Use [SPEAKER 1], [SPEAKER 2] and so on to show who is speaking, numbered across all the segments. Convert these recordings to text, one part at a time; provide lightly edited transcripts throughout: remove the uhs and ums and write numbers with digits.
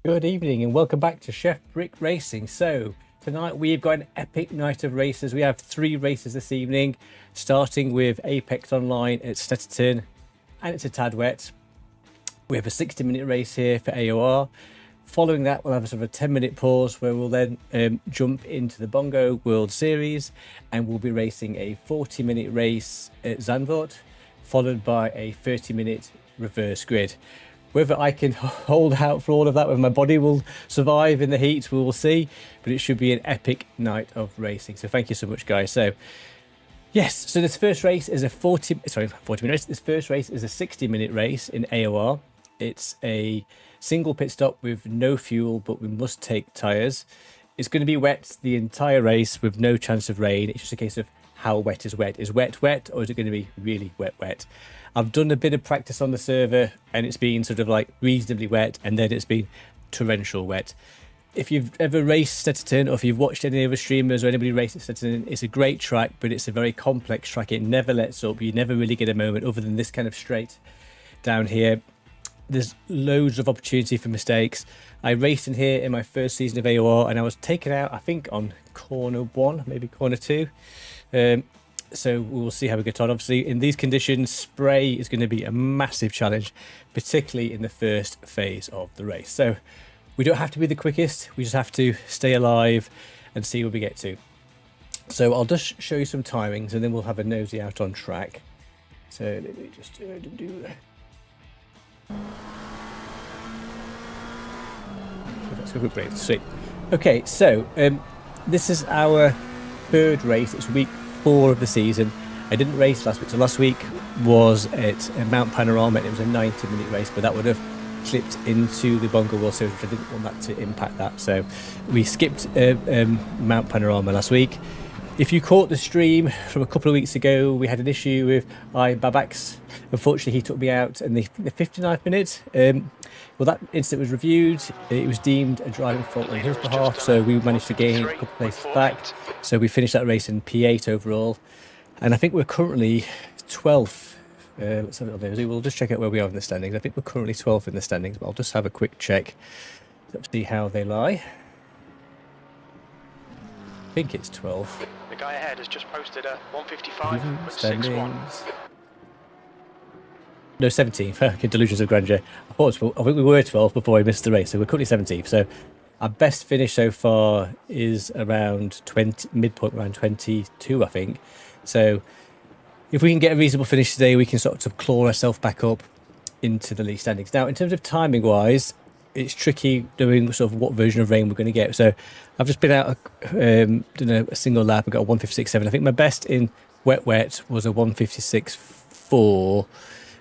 [SPEAKER 1] Good evening and welcome back to Chef Brick Racing. So tonight we've got an epic night of races. We have 3 races this evening, starting with Apex Online at Snetterton, and it's a tad wet. We have a 60-minute race here for AOR. Following that, we'll have a sort of a 10-minute pause where we'll then jump into the Bongo World Series, and we'll be racing a 40-minute race at Zandvoort, followed by a 30-minute reverse grid. Whether I can hold out for all of that, whether my body will survive in the heat, we will see. But it should be an epic night of racing. So thank you so much, guys. So yes, so this first race is a 40-minute race. This first race is a 60-minute race in AOR. It's a single pit stop with no fuel, but we must take tyres. It's going to be wet the entire race with no chance of rain. It's just a case of how wet is wet. Is wet wet, or is it going to be really wet? I've done a bit of practice on the server and it's been sort of like reasonably wet, and then it's been torrential wet. If you've ever raced Snetterton, or if you've watched any other streamers or anybody race at Snetterton, it's a great track, but it's a very complex track. It never lets up. You never really get a moment other than this kind of straight down here. There's loads of opportunity for mistakes. I raced in here in my first season of AOR and I was taken out, I think, on corner 1, maybe corner 2. So we'll see how we get on. Obviously, in these conditions, spray is going to be a massive challenge, particularly in the first phase of the race. So we don't have to be the quickest. We just have to stay alive and see where we get to. So I'll just show you some timings and then we'll have a nosy out on track. So let me just do that. Let's go for a break. Sweet. Okay, so this is our third race. It's week 4 of the season. I didn't race last week, so last week was at Mount Panorama and it was a 90-minute race, but that would have slipped into the Bongo World Series, which I didn't want that to impact that, so we skipped Mount Panorama last week. If you caught the stream from a couple of weeks ago, we had an issue with Babax. Unfortunately, he took me out in the 59th minute. Well, that incident was reviewed. It was deemed a driving fault on his behalf, so we managed to gain a couple of places back. So we finished that race in P8 overall. And I think we're currently 12th. Let's have a little bit. We'll just check out where we are in the standings. I think we're currently 12th in the standings, but I'll just have a quick check to see how they lie. I think it's 12th.
[SPEAKER 2] The guy ahead has just posted a 155.61.
[SPEAKER 1] No, 17th. Okay, delusions of grandeur. I think we were 12th before I missed the race, so we're currently 17th. So our best finish so far is around 20, midpoint around 22, I think. So if we can get a reasonable finish today, we can sort of claw ourselves back up into the league standings. Now, in terms of timing wise, it's tricky doing sort of what version of rain we're going to get. So I've just been out, done a single lap. I got a 156.7. I think my best in wet was a 156.4.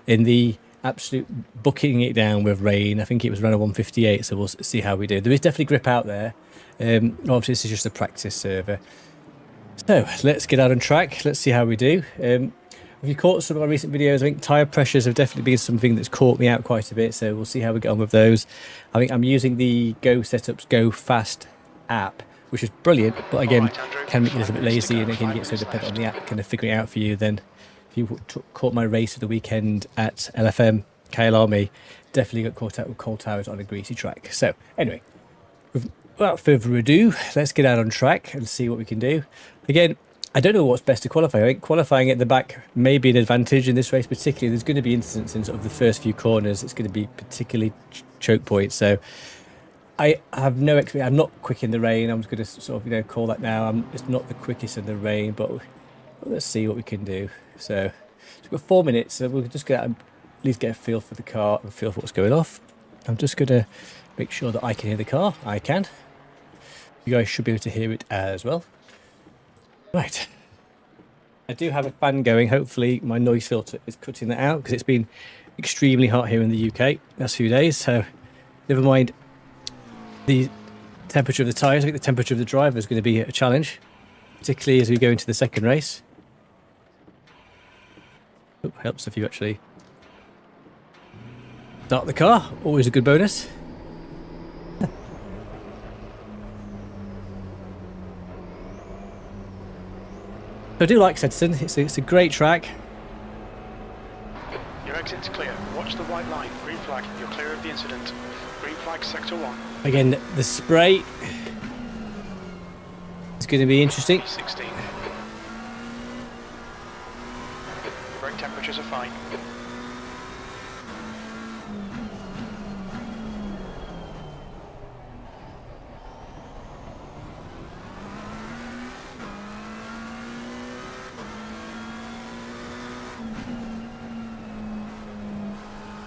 [SPEAKER 1] In the absolute bucketing it down with rain, I think it was around a 158. So we'll see how we do. There is definitely grip out there. Obviously, this is just a practice server. So let's get out on track. Let's see how we do. If you caught some of my recent videos, I think tyre pressures have definitely been something that's caught me out quite a bit. So we'll see how we get on with those. I think I'm using the Go Setups Go Fast app, which is brilliant, but again, can make you a little bit lazy, and again, you get so dependent on the app kind of figuring it out for you. Then if you caught my race of the weekend at LFM, Kyle Army, definitely got caught out with cold tires on a greasy track. So anyway, without further ado, let's get out on track and see what we can do. Again, I don't know what's best to qualify. I think qualifying at the back may be an advantage in this race, particularly. There's going to be incidents in sort of the first few corners. It's going to be particularly choke points. So I have no experience. I'm not quick in the rain. I'm just going to sort of, call that now. It's not the quickest in the rain, but let's see what we can do. So we've got 4 minutes. So we'll just at least get a feel for the car and feel for what's going off. I'm just going to make sure that I can hear the car. I can. You guys should be able to hear it as well. Right, I do have a fan going. Hopefully my noise filter is cutting that out, because it's been extremely hot here in the UK last few days. So never mind the temperature of the tyres. I think the temperature of the driver is going to be a challenge, particularly as we go into the second race. Oh, helps if you actually start the car, always a good bonus. So I do like Snetterton. It's a great track.
[SPEAKER 2] Your exit's clear. Watch the white line. Green flag. You're clear of the incident. Green flag, sector 1.
[SPEAKER 1] Again, the spray is going to be interesting.
[SPEAKER 2] 16. Brake temperatures are fine.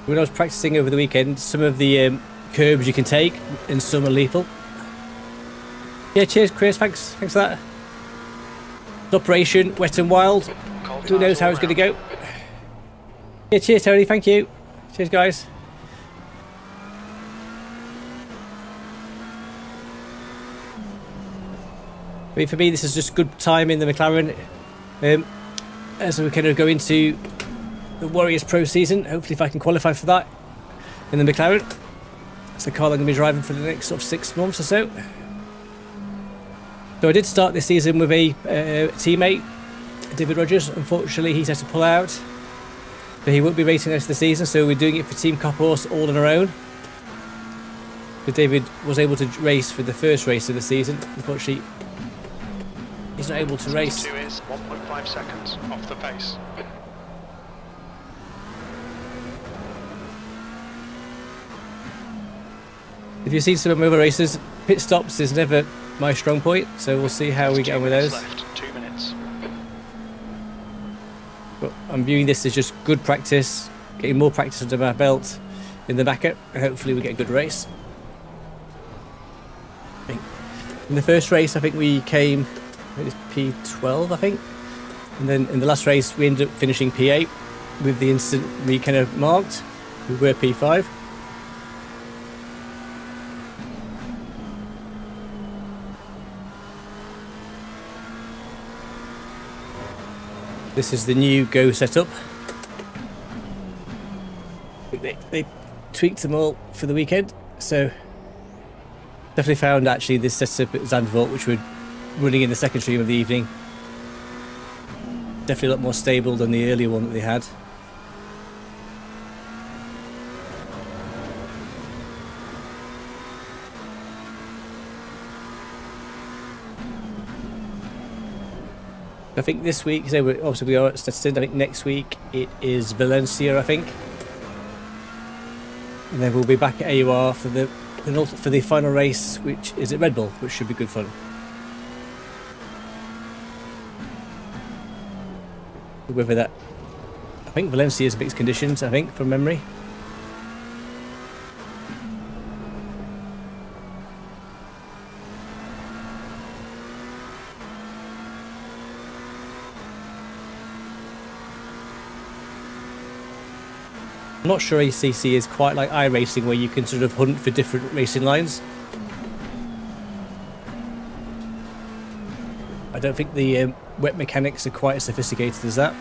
[SPEAKER 1] When I was practicing over the weekend, some of the curbs you can take and some are lethal. Yeah, cheers Chris, thanks for that. Operation Wet and Wild. Who knows how it's going to go. Yeah, cheers Tony, thank you. Cheers guys. I mean, for me this is just good time in the McLaren as we kind of go into the Warriors Pro season. Hopefully if I can qualify for that in the McLaren. That's the car I'm going to be driving for the next sort of 6 months or so. So I did start this season with a teammate, David Rogers. Unfortunately he's had to pull out, but he won't be racing the rest of the season, so we're doing it for Team Cop Horse all on our own. But David was able to race for the first race of the season. Unfortunately he's not able to race.
[SPEAKER 2] 2 is 1.5 seconds off the pace.
[SPEAKER 1] If you've seen some of my other races, pit stops is never my strong point, so we'll see how we get on with those.
[SPEAKER 2] Left, 2 minutes.
[SPEAKER 1] But I'm viewing this as just good practice, getting more practice under my belt in the backer, and hopefully we get a good race. In the first race I think we came, it was P12 I think, and then in the last race we ended up finishing P8 with the instant we kind of marked. We were P5. This is the new Go setup. They tweaked them all for the weekend, so definitely found actually this setup at Zandvoort, which we're running in the second stream of the evening, definitely a lot more stable than the earlier one that they had. I think this week, so obviously we are at Snetterton. I think next week it is Valencia, I think, and then we'll be back at AOR for the final race, which is at Red Bull, which should be good fun. Whether that, I think Valencia is mixed conditions, I think, from memory. I'm not sure ACC is quite like iRacing, where you can sort of hunt for different racing lines. I don't think the wet mechanics are quite as sophisticated as that.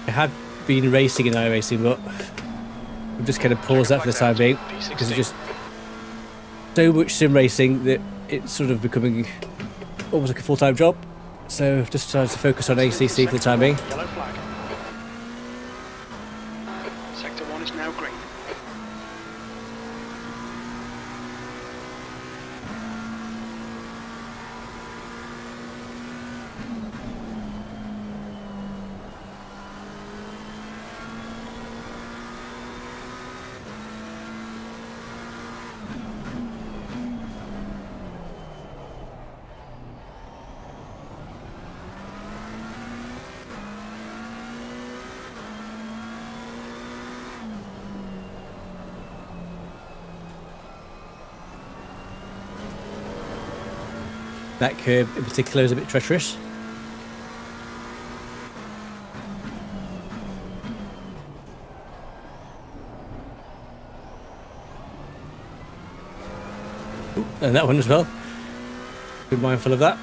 [SPEAKER 1] I had been racing in iRacing, but I've just kind of paused that for the time being because it's just so much sim racing that it's sort of becoming almost like a full-time job, so just decided to focus on ACC for the time being.
[SPEAKER 2] Yellow flag. Sector 1 is now green.
[SPEAKER 1] That curb in particular is a bit treacherous. Ooh, and that one as well. Be mindful of that.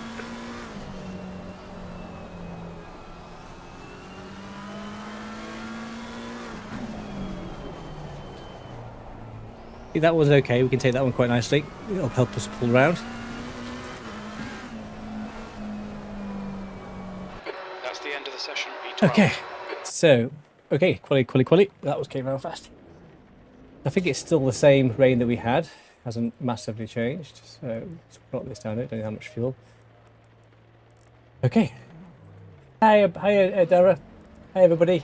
[SPEAKER 1] That one's okay, we can take that one quite nicely. It'll help us pull around. So, okay, quali. That was came around fast. I think it's still the same rain that we had. Hasn't massively changed. So let's plot this down. Don't need how much fuel. Okay. Hi, Dara. Hi, everybody.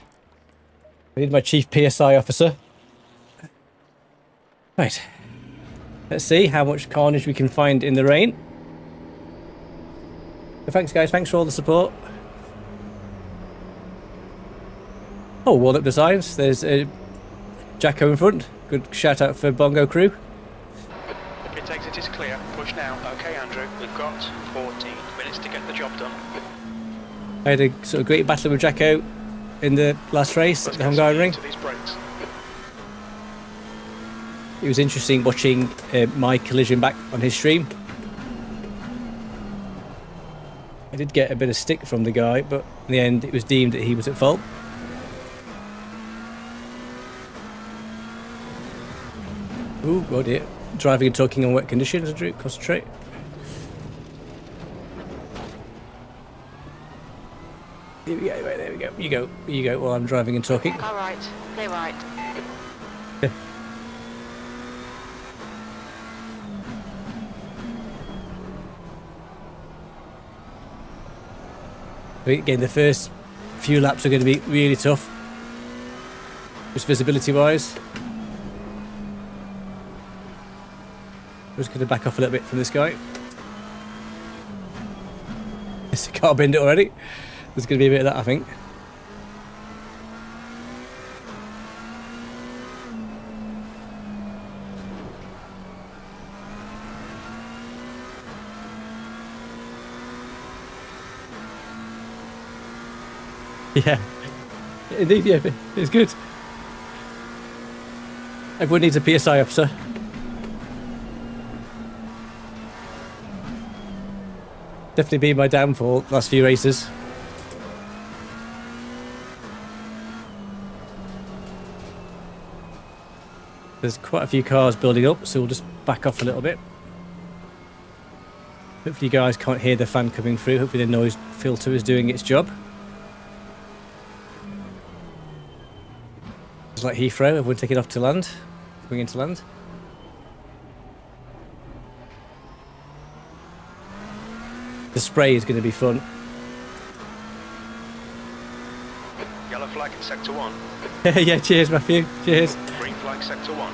[SPEAKER 1] I need my chief PSI officer. Right. Let's see how much carnage we can find in the rain. So thanks, guys. Thanks for all the support. Oh, wall up designs. There's Jacko in front. Good shout out for Bongo crew.
[SPEAKER 2] It takes it is clear. Push now. Okay, Andrew. We've got 14 minutes to get the job done.
[SPEAKER 1] I had a sort of great battle with Jacko in the last race at the Hungarian Ring. It was interesting watching my collision back on his stream. I did get a bit of stick from the guy, but in the end it was deemed that he was at fault. Ooh, oh dear. Driving and talking on wet conditions, Andrew. Concentrate. Here we go, right, there we go. You go while I'm driving and talking.
[SPEAKER 3] All right, play right.
[SPEAKER 1] Again, the first few laps are going to be really tough, just visibility wise. I'm just going to back off a little bit from this guy. Yes, I can't bend it already. There's going to be a bit of that, I think. Yeah, indeed, yeah, it's good. Everyone needs a PSI officer. Definitely been my downfall the last few races. There's quite a few cars building up, so we'll just back off a little bit. Hopefully you guys can't hear the fan coming through. Hopefully the noise filter is doing its job. It's like Heathrow, everyone taking off to land, going into land. The spray is going to be fun.
[SPEAKER 2] Yellow flag in sector 1.
[SPEAKER 1] Yeah, cheers Matthew, cheers.
[SPEAKER 2] Green flag sector 1.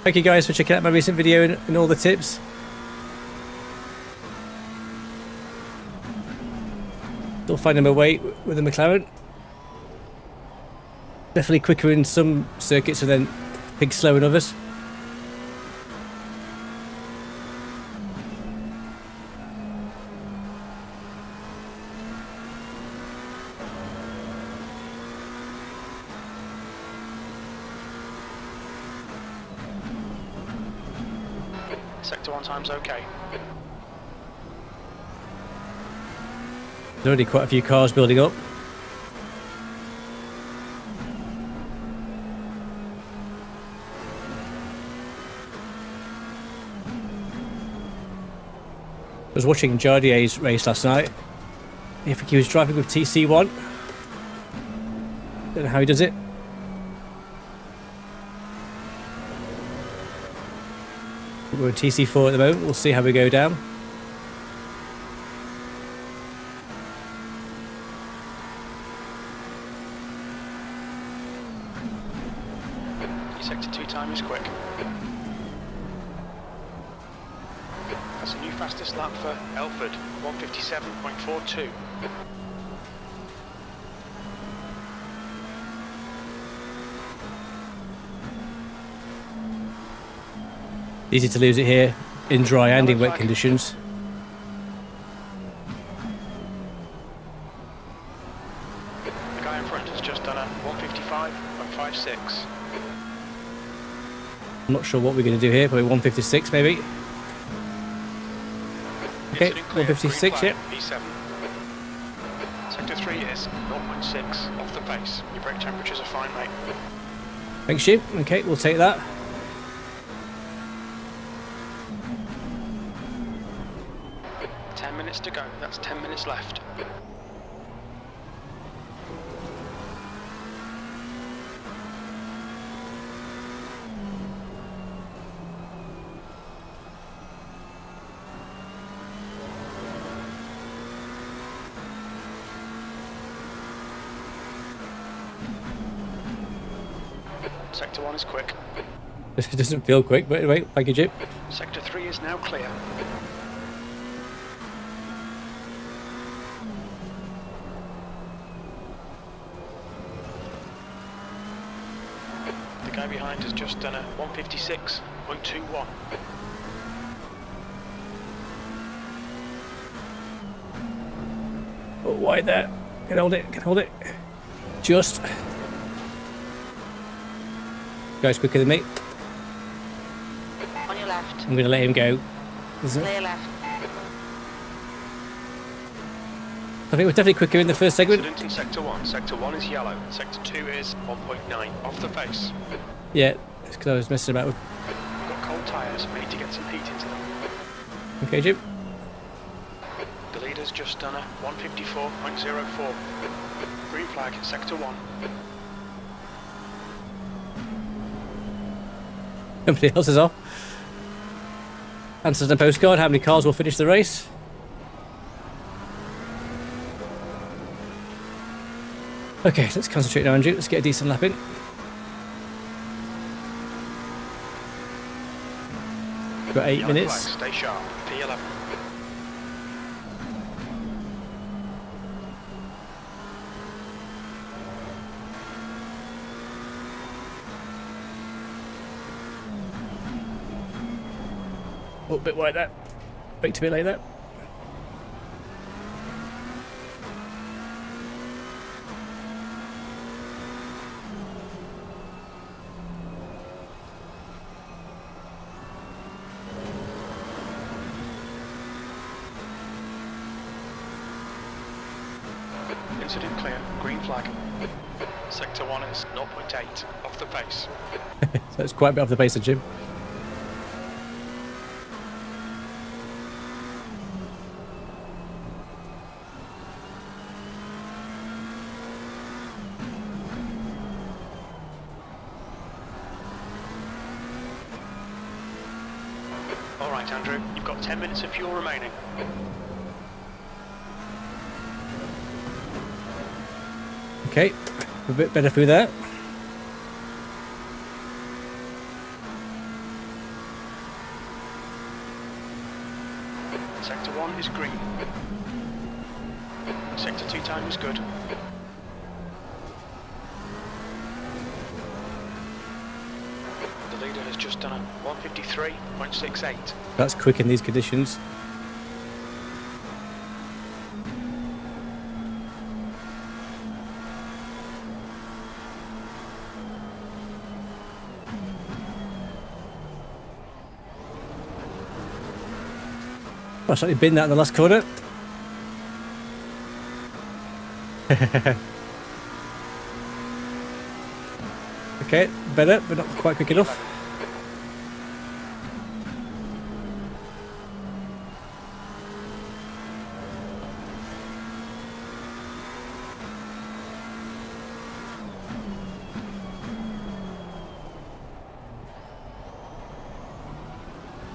[SPEAKER 1] Thank you guys for checking out my recent video and all the tips. Still finding my way with the McLaren. Definitely quicker in some circuits and then big slow in others.
[SPEAKER 2] Sector 1 time's okay.
[SPEAKER 1] There's already quite a few cars building up. I was watching Jardier's race last night. I think he was driving with TC1. Don't know how he does it. We're in TC4 at the moment. We'll see how we go down.
[SPEAKER 2] Sector 2 time is quick. That's a new fastest lap for Elford, 1:57.42.
[SPEAKER 1] Easy to lose it here in dry and in wet conditions.
[SPEAKER 2] The guy in front has just done a 1:55.56.
[SPEAKER 1] I'm not sure what we're going to do here, probably 156 maybe. Okay, 156, yeah.
[SPEAKER 2] P7. Sector 3 is 0.6 off the pace. Your brake temperatures are fine, mate.
[SPEAKER 1] Thanks, Jim. Okay, we'll take that.
[SPEAKER 2] minutes to go. That's 10 minutes left. Sector 1 is quick.
[SPEAKER 1] It doesn't feel quick, but anyway, thank you, Jim.
[SPEAKER 2] Sector 3 is now clear. The guy behind has just done a 156.21.
[SPEAKER 1] Oh, wide there. Can hold it, can hold it. Just. Guy's quicker than me.
[SPEAKER 3] On your left.
[SPEAKER 1] I'm going to let him go.
[SPEAKER 3] Clear left.
[SPEAKER 1] I think we're definitely quicker in the first segment.
[SPEAKER 2] Incident in Sector 1. Sector 1 is yellow. Sector 2 is 1.9. Off the pace.
[SPEAKER 1] Yeah, it's because I was messing about with.
[SPEAKER 2] We've got cold tyres. We need to get some heat into them.
[SPEAKER 1] Okay, Jim.
[SPEAKER 2] The leader's just done a 154.04. Green flag in Sector 1.
[SPEAKER 1] Somebody else is off. Answers in a postcard. How many cars will finish the race? Okay, let's concentrate now, Andrew. Let's get a decent lap in. We've got 8
[SPEAKER 2] Yellow
[SPEAKER 1] minutes.
[SPEAKER 2] flag, stay sharp. P11.
[SPEAKER 1] Oh, a bit wide there. Wait to be late there.
[SPEAKER 2] Incident clear. Green flag. Sector 1 is 0.8. Off the pace.
[SPEAKER 1] So it's quite a bit off the pace of Jim.
[SPEAKER 2] Alright, Andrew. You've got 10 minutes of fuel remaining.
[SPEAKER 1] Okay, a bit better through there.
[SPEAKER 2] Sector 1 is green. Sector 2 time is good. The leader has just done a 153.68.
[SPEAKER 1] That's quick in these conditions. Well, I certainly binned that in the last corner. Okay, better, but not quite quick enough.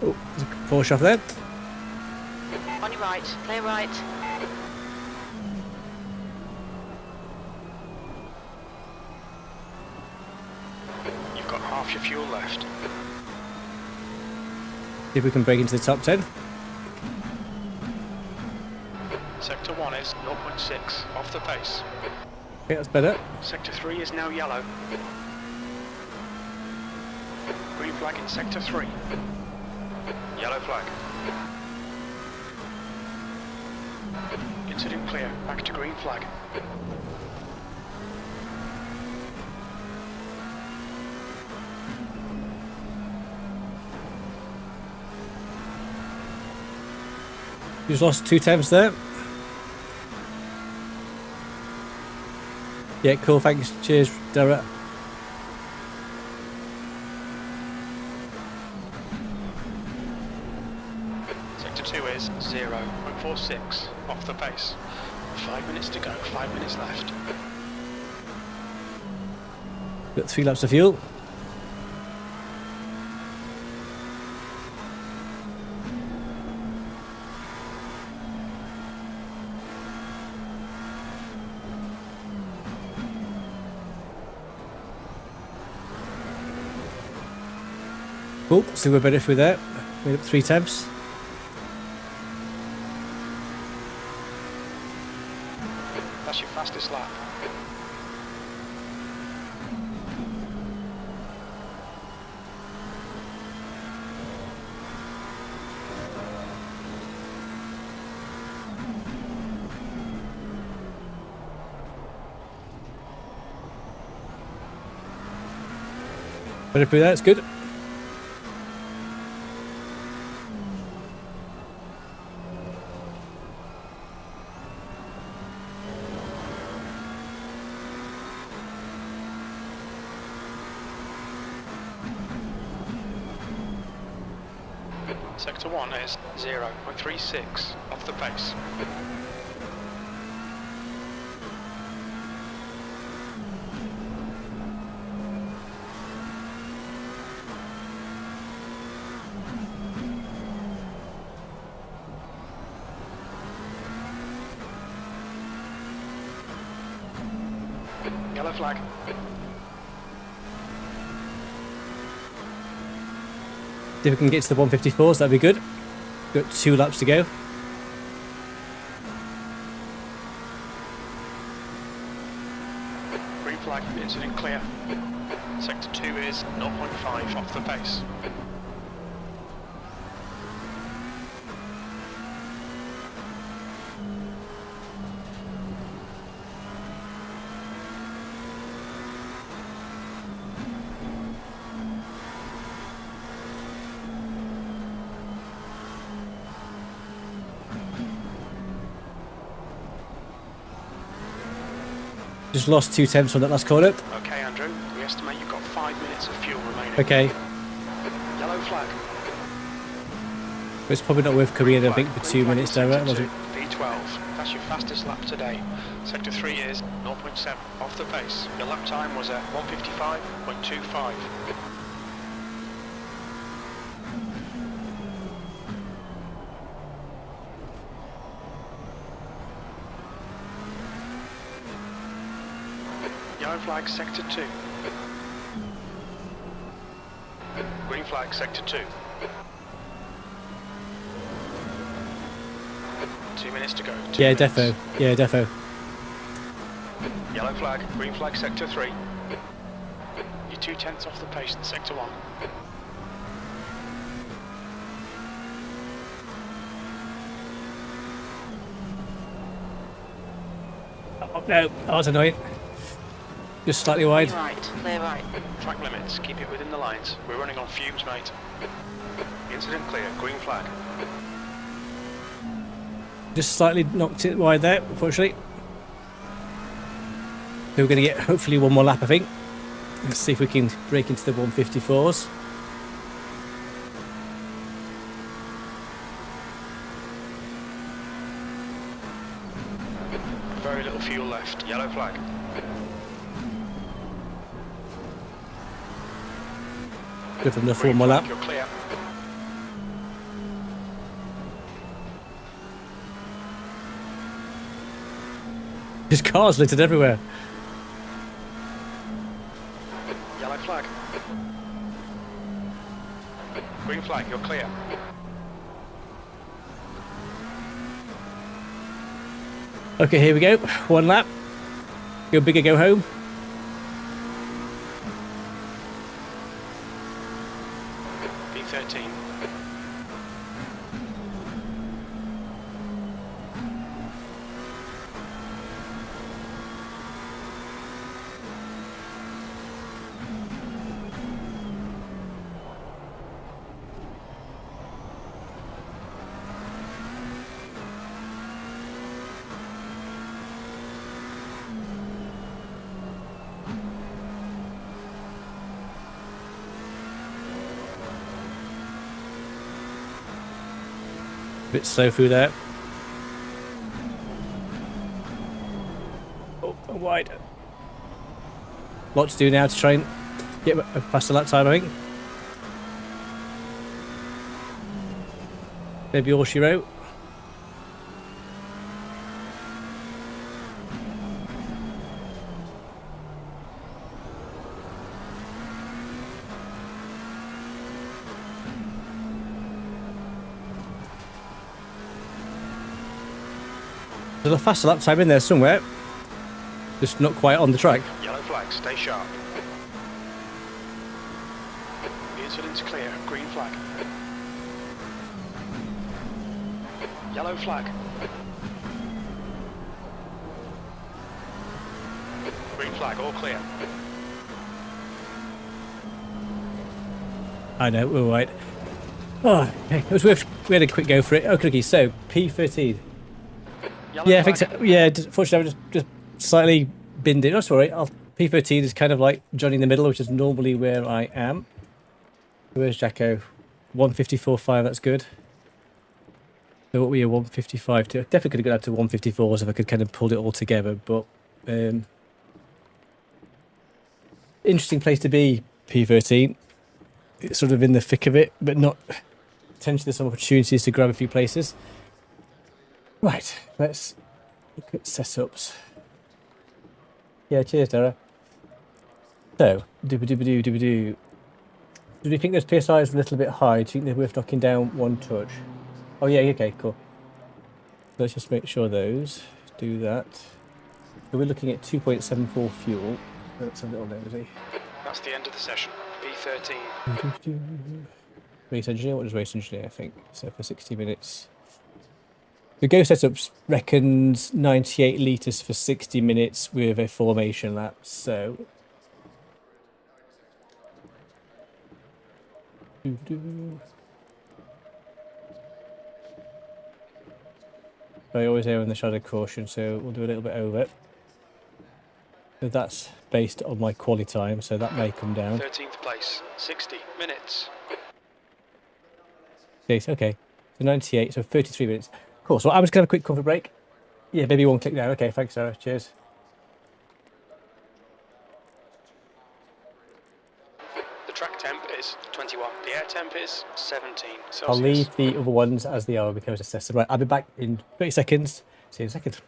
[SPEAKER 1] Oh, there's a Porsche off there.
[SPEAKER 3] On your right. Clear right.
[SPEAKER 2] You've got half your fuel left.
[SPEAKER 1] See if we can break into the top 10.
[SPEAKER 2] Sector 1 is 0.6. Off the pace.
[SPEAKER 1] Okay, that's better.
[SPEAKER 2] Sector 3 is now yellow. Green flag in Sector 3. Yellow flag. Incident clear. Back to green flag.
[SPEAKER 1] You've lost 2 temps there. Yeah, cool, thanks. Cheers, Dara.
[SPEAKER 2] Sector 2 is 0.47. 1:04.6 off the pace. 5 minutes to go, 5 minutes left.
[SPEAKER 1] Got 3 laps of fuel. Cool, so we're better through there. Made up 3 tenths.
[SPEAKER 2] That's your fastest lap.
[SPEAKER 1] Better through there, it's good.
[SPEAKER 2] Sector 1 is 0.36 off the pace. Yellow flag.
[SPEAKER 1] If we can get to the 154s, that'd be good. Got 2 laps to go.
[SPEAKER 2] Green flag, incident clear. Sector 2 is 0.5 off the pace.
[SPEAKER 1] Just lost 2 tenths on that last corner.
[SPEAKER 2] Okay, Andrew, we estimate you've got 5 minutes of fuel remaining.
[SPEAKER 1] Okay,
[SPEAKER 2] Yellow flag.
[SPEAKER 1] but it's probably not worth coming in, I think, for 2 minutes there, right? Was it?
[SPEAKER 2] V12, that's your fastest lap today. Sector 3 is 0.7 off the pace. Your lap time was at 1:55.25. Yellow flag, sector 2. Green flag, sector 2. 2 minutes to go.
[SPEAKER 1] Yeah, defo. Yeah, defo.
[SPEAKER 2] Yellow flag, green flag, sector 3. You're 2 tenths off the pace in sector 1.
[SPEAKER 1] Oh, no, that was annoying. Just slightly wide.
[SPEAKER 3] Right, clear right.
[SPEAKER 2] Track limits, keep it within the lines. We're running on fumes, mate. Incident clear, green flag.
[SPEAKER 1] Just slightly knocked it wide there, unfortunately. So we're going to get hopefully one more lap, I think. Let's see if we can break into the 154s.
[SPEAKER 2] Very little fuel left. Yellow flag.
[SPEAKER 1] Give them the 4
[SPEAKER 2] Green
[SPEAKER 1] more
[SPEAKER 2] flag,
[SPEAKER 1] lap.
[SPEAKER 2] you're clear.
[SPEAKER 1] There's cars littered everywhere.
[SPEAKER 2] Yellow flag. Green flag, you're clear.
[SPEAKER 1] Okay, here we go. 1 lap. Go big or go home.
[SPEAKER 2] V13.
[SPEAKER 1] Bit slow through there. wide. Lot to do now to try and get a faster lap time, I think. Maybe all she wrote. There's a faster lap time in there somewhere, just not quite on the track.
[SPEAKER 2] Yellow flag, stay sharp. The incident's clear, green flag. Yellow flag. Green flag, all clear.
[SPEAKER 1] I know, we're all right. Oh, okay. It was worth, we had a quick go for it. Okay, so P13.
[SPEAKER 2] Yellow
[SPEAKER 1] Yeah, I
[SPEAKER 2] flag.
[SPEAKER 1] think so. Yeah, unfortunately, I just slightly binned it. That's all right. P13 is kind of like Johnny in the middle, which is normally where I am. Where's Jacko? 154.5, that's good. So what were you, 155 to? Definitely could have got out to 154s if I could kind of pulled it all together, but interesting place to be, P13. It's sort of in the thick of it, but not potentially there's some opportunities to grab a few places. Right, let's look at setups. Yeah, cheers, Dara. So, do you think this PSI is a little bit high? Do you think they're worth knocking down one touch? Oh yeah, okay, cool. Let's just make sure those do that. So we're looking at 2.74 fuel. That's a little nosy.
[SPEAKER 2] That's the end of the session. P13.
[SPEAKER 1] Race engineer, what does race engineer think? So for 60 minutes. The Go setups reckons 98 litres for 60 minutes with a formation lap, so... I always err on the side of caution, so we'll do a little bit over. So that's based on my quali time, so that may come down.
[SPEAKER 2] 13th place, 60 minutes.
[SPEAKER 1] Yes, okay, so 98, so 33 minutes. Cool, so I'm just going to have a quick comfort break. Yeah, maybe one click now. Okay, thanks, Sarah. Cheers.
[SPEAKER 2] The track temp is 21. The air temp is 17 Celsius.
[SPEAKER 1] I'll leave the other ones as they are because assessed. Right, I'll be back in 30 seconds. See you in a second.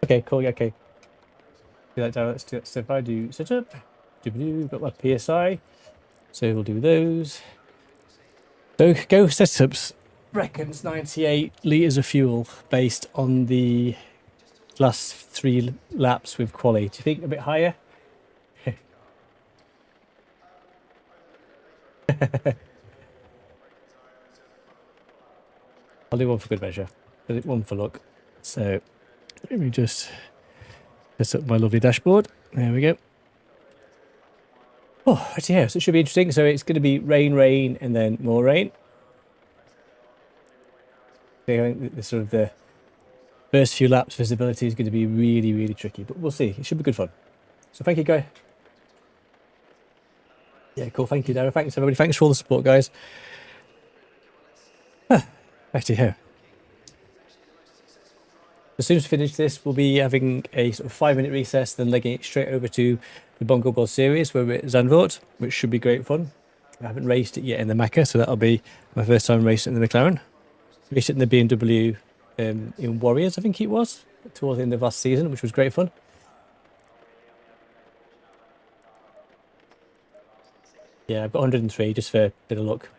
[SPEAKER 1] Okay, cool, yeah, okay. Do that down, let's do that. So if I do setup, got my PSI, so we'll do those. So Go setups reckons 98 litres of fuel based on the last 3 laps with quali. Do you think a bit higher? I'll do one for good measure, one for luck. So let me just set up my lovely dashboard. There we go. Oh, actually, yeah, so it should be interesting. So it's going to be rain, rain, and then more rain. I think the sort of the first few laps visibility is going to be really, really tricky, but we'll see. It should be good fun. So thank you, guys. Yeah, cool. Thank you, Dara. Thanks, everybody. Thanks for all the support, guys. Actually, yeah. As soon as we finish this, we'll be having a sort of 5-minute recess, then legging it straight over to the Bongo Ball series where we're at Zandvoort, which should be great fun. I haven't raced it yet in the Macca, so that'll be my first time racing in the McLaren. Raced it in the BMW in Warriors, I think it was, towards the end of last season, which was great fun. Yeah, I've got 103 just for a bit of luck.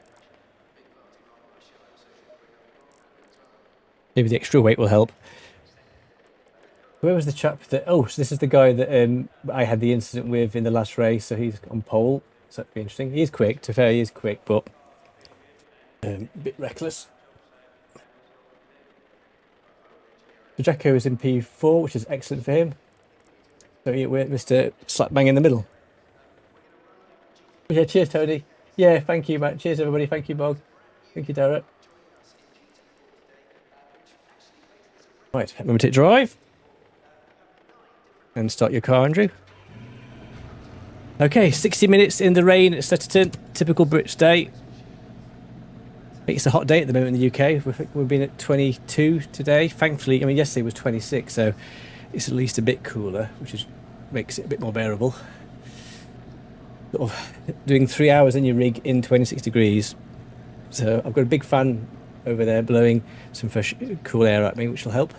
[SPEAKER 1] Maybe the extra weight will help. Where was the chap that... Oh, so this is the guy that I had the incident with in the last race, so he's on pole. So that'd be interesting. He is quick, to be fair, he is quick, but a bit reckless. So Jacko is in P4, which is excellent for him. So we're Mr. Slap bang in the middle. Yeah, cheers, Tony. Yeah, thank you, Matt. Cheers, everybody. Thank you, Bog. Thank you, Derek. Right, remember to drive. And start your car, Andrew. Okay, 60 minutes in the rain at Snetterton. Typical British day. I think it's a hot day at the moment in the UK. We've been at 22 today. Thankfully, I mean, yesterday was 26, so it's at least a bit cooler, which makes it a bit more bearable. Sort of doing 3 hours in your rig in 26 degrees. So I've got a big fan over there blowing some fresh, cool air at me, which will help.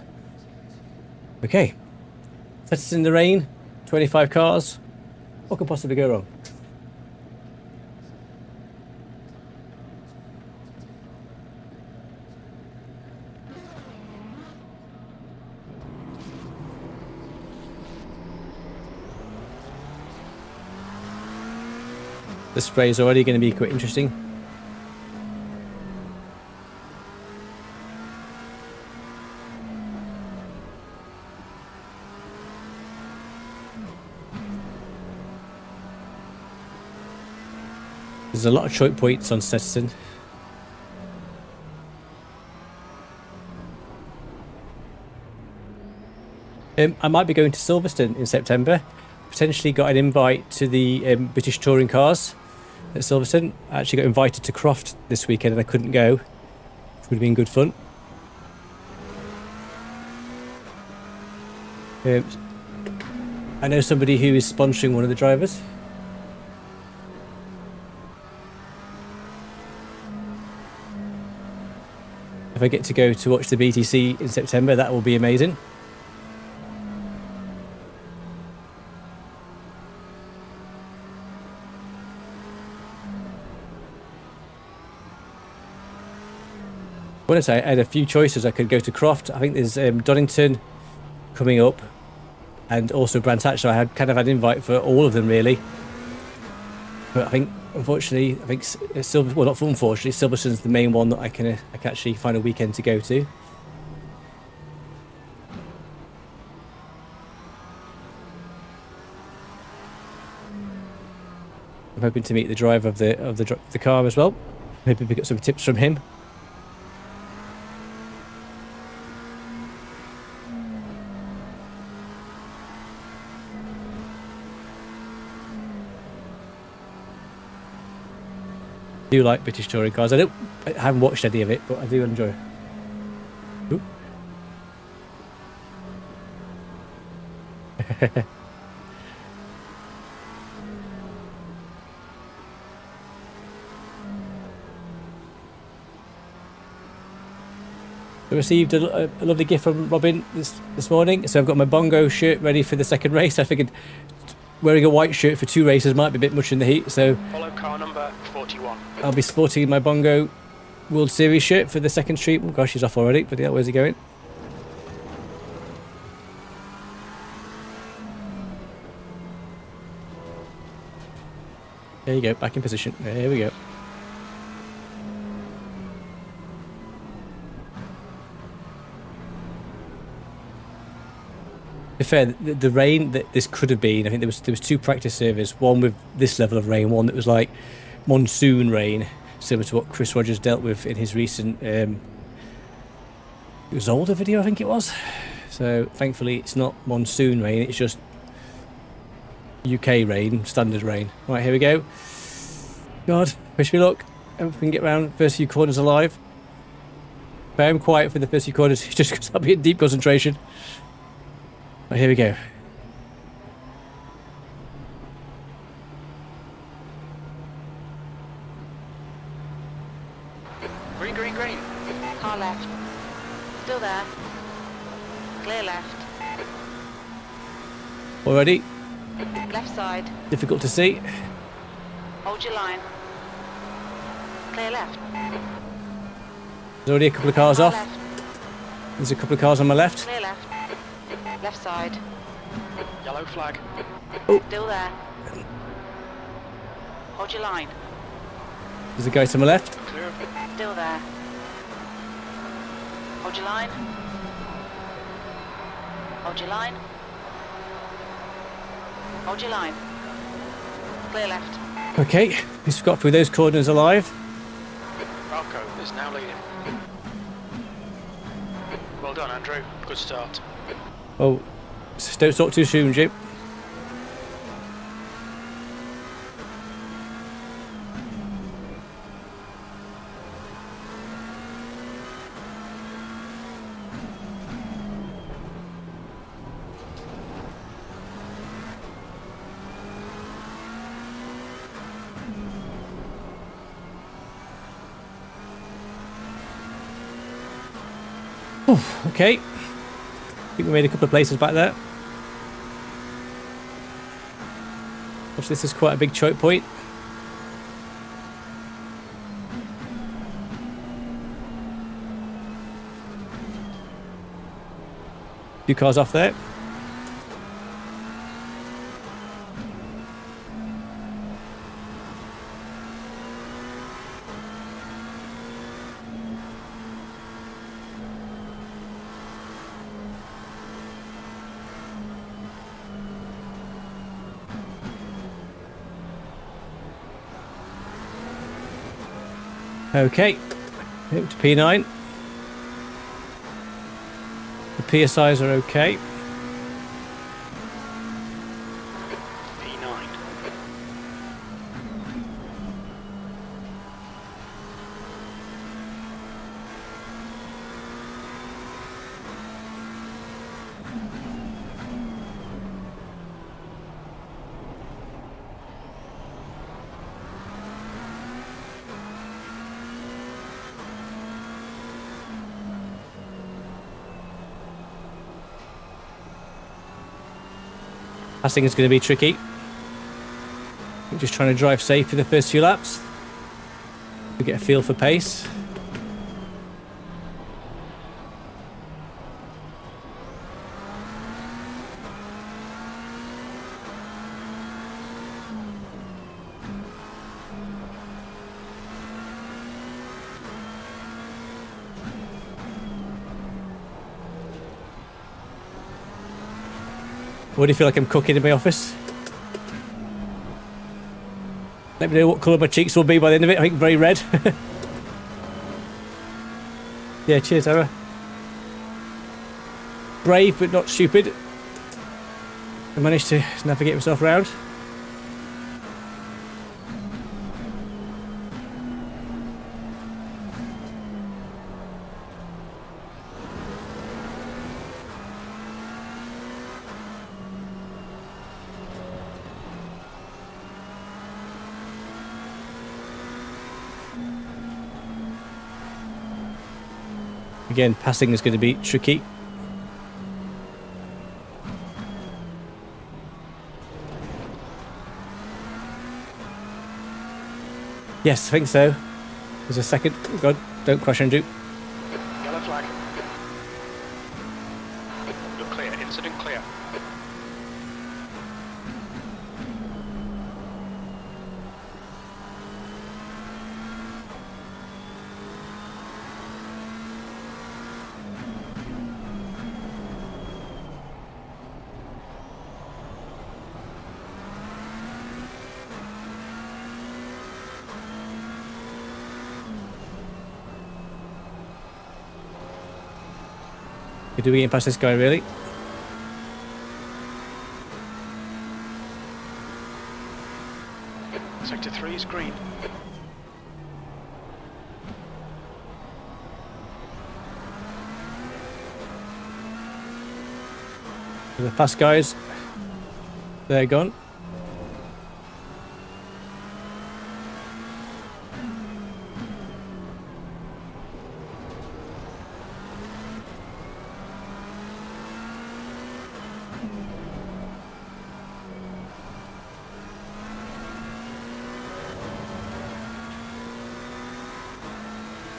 [SPEAKER 1] Okay. Snetterton in the rain, 25 cars. What could possibly go wrong? The spray is already going to be quite interesting. There's a lot of choke points on Snetterton. I might be going to Silverstone in September. Potentially got an invite to the British Touring Cars at Silverstone. I actually got invited to Croft this weekend and I couldn't go, which would have been good fun. I know somebody who is sponsoring one of the drivers. If I get to go to watch the BTC in September, that will be amazing. What I say, I had a few choices. I could go to Croft. I think there's Donington coming up, and also Brands Hatch. So I had kind of had an invite for all of them really. But I think, unfortunately, well, not unfortunately, Silverstone's the main one that I can actually find a weekend to go to. I'm hoping to meet the driver of the car as well. Maybe pick up some tips from him. I do like British touring cars. I haven't watched any of it, but I do enjoy it. Ooh. I received a lovely gift from Robin this morning, so I've got my Bongo shirt ready for the second race. I figured wearing a white shirt for 2 races might be a bit much in the heat, so
[SPEAKER 2] Follow car number 41.
[SPEAKER 1] I'll be sporting my Bongo World Series shirt for the second street. Oh gosh, he's off already, but yeah, where's he going? There you go, back in position. There we go. To be fair, the rain that this could have been, I think there was 2 practice servers, one with this level of rain, one that was like monsoon rain, similar to what Chris Rogers dealt with in his recent it was older video, I think it was. So thankfully it's not monsoon rain, it's just UK rain, standard rain. Right, here we go. God, wish me luck. Hope we can get round first few corners alive. If I am quiet for the first few corners, just because I'll be in deep concentration. Right, here we go.
[SPEAKER 3] Car left. Still there. Clear left.
[SPEAKER 1] Already.
[SPEAKER 3] Left side.
[SPEAKER 1] Difficult to see.
[SPEAKER 3] Hold your line. Clear left.
[SPEAKER 1] There's already a couple of cars
[SPEAKER 3] Car
[SPEAKER 1] off.
[SPEAKER 3] left.
[SPEAKER 1] There's a couple of cars on my left.
[SPEAKER 3] Clear left. Left side.
[SPEAKER 2] Yellow flag.
[SPEAKER 3] Still there. Hold your line.
[SPEAKER 1] There's a guy to my left.
[SPEAKER 2] Clear.
[SPEAKER 3] Still there. Hold your line. Hold your line. Hold your line. Clear left.
[SPEAKER 1] Okay, he's got through those corners alive.
[SPEAKER 2] Ralco is now leading. Well done, Andrew. Good start.
[SPEAKER 1] Oh, don't talk too soon, Jim. Okay, I think we made a couple of places back there. Watch, this is quite a big choke point. Few cars off there. Okay, up to P9. The PSIs are okay.
[SPEAKER 2] P9.
[SPEAKER 1] Passing is going to be tricky. I'm just trying to drive safe for the first few laps to get a feel for pace. What do you feel like I'm cooking in my office? Let me know what colour my cheeks will be by the end of it. I think very red. Yeah, cheers, Sarah. Brave but not stupid. I managed to navigate myself around. Again, passing is going to be tricky. Yes, I think so. There's a second. Oh God, don't crash, Andrew.
[SPEAKER 2] Yellow flag. You're clear. Incident clear.
[SPEAKER 1] Do we get past this guy, really?
[SPEAKER 2] Sector 3 is green.
[SPEAKER 1] The fast guys, they're gone.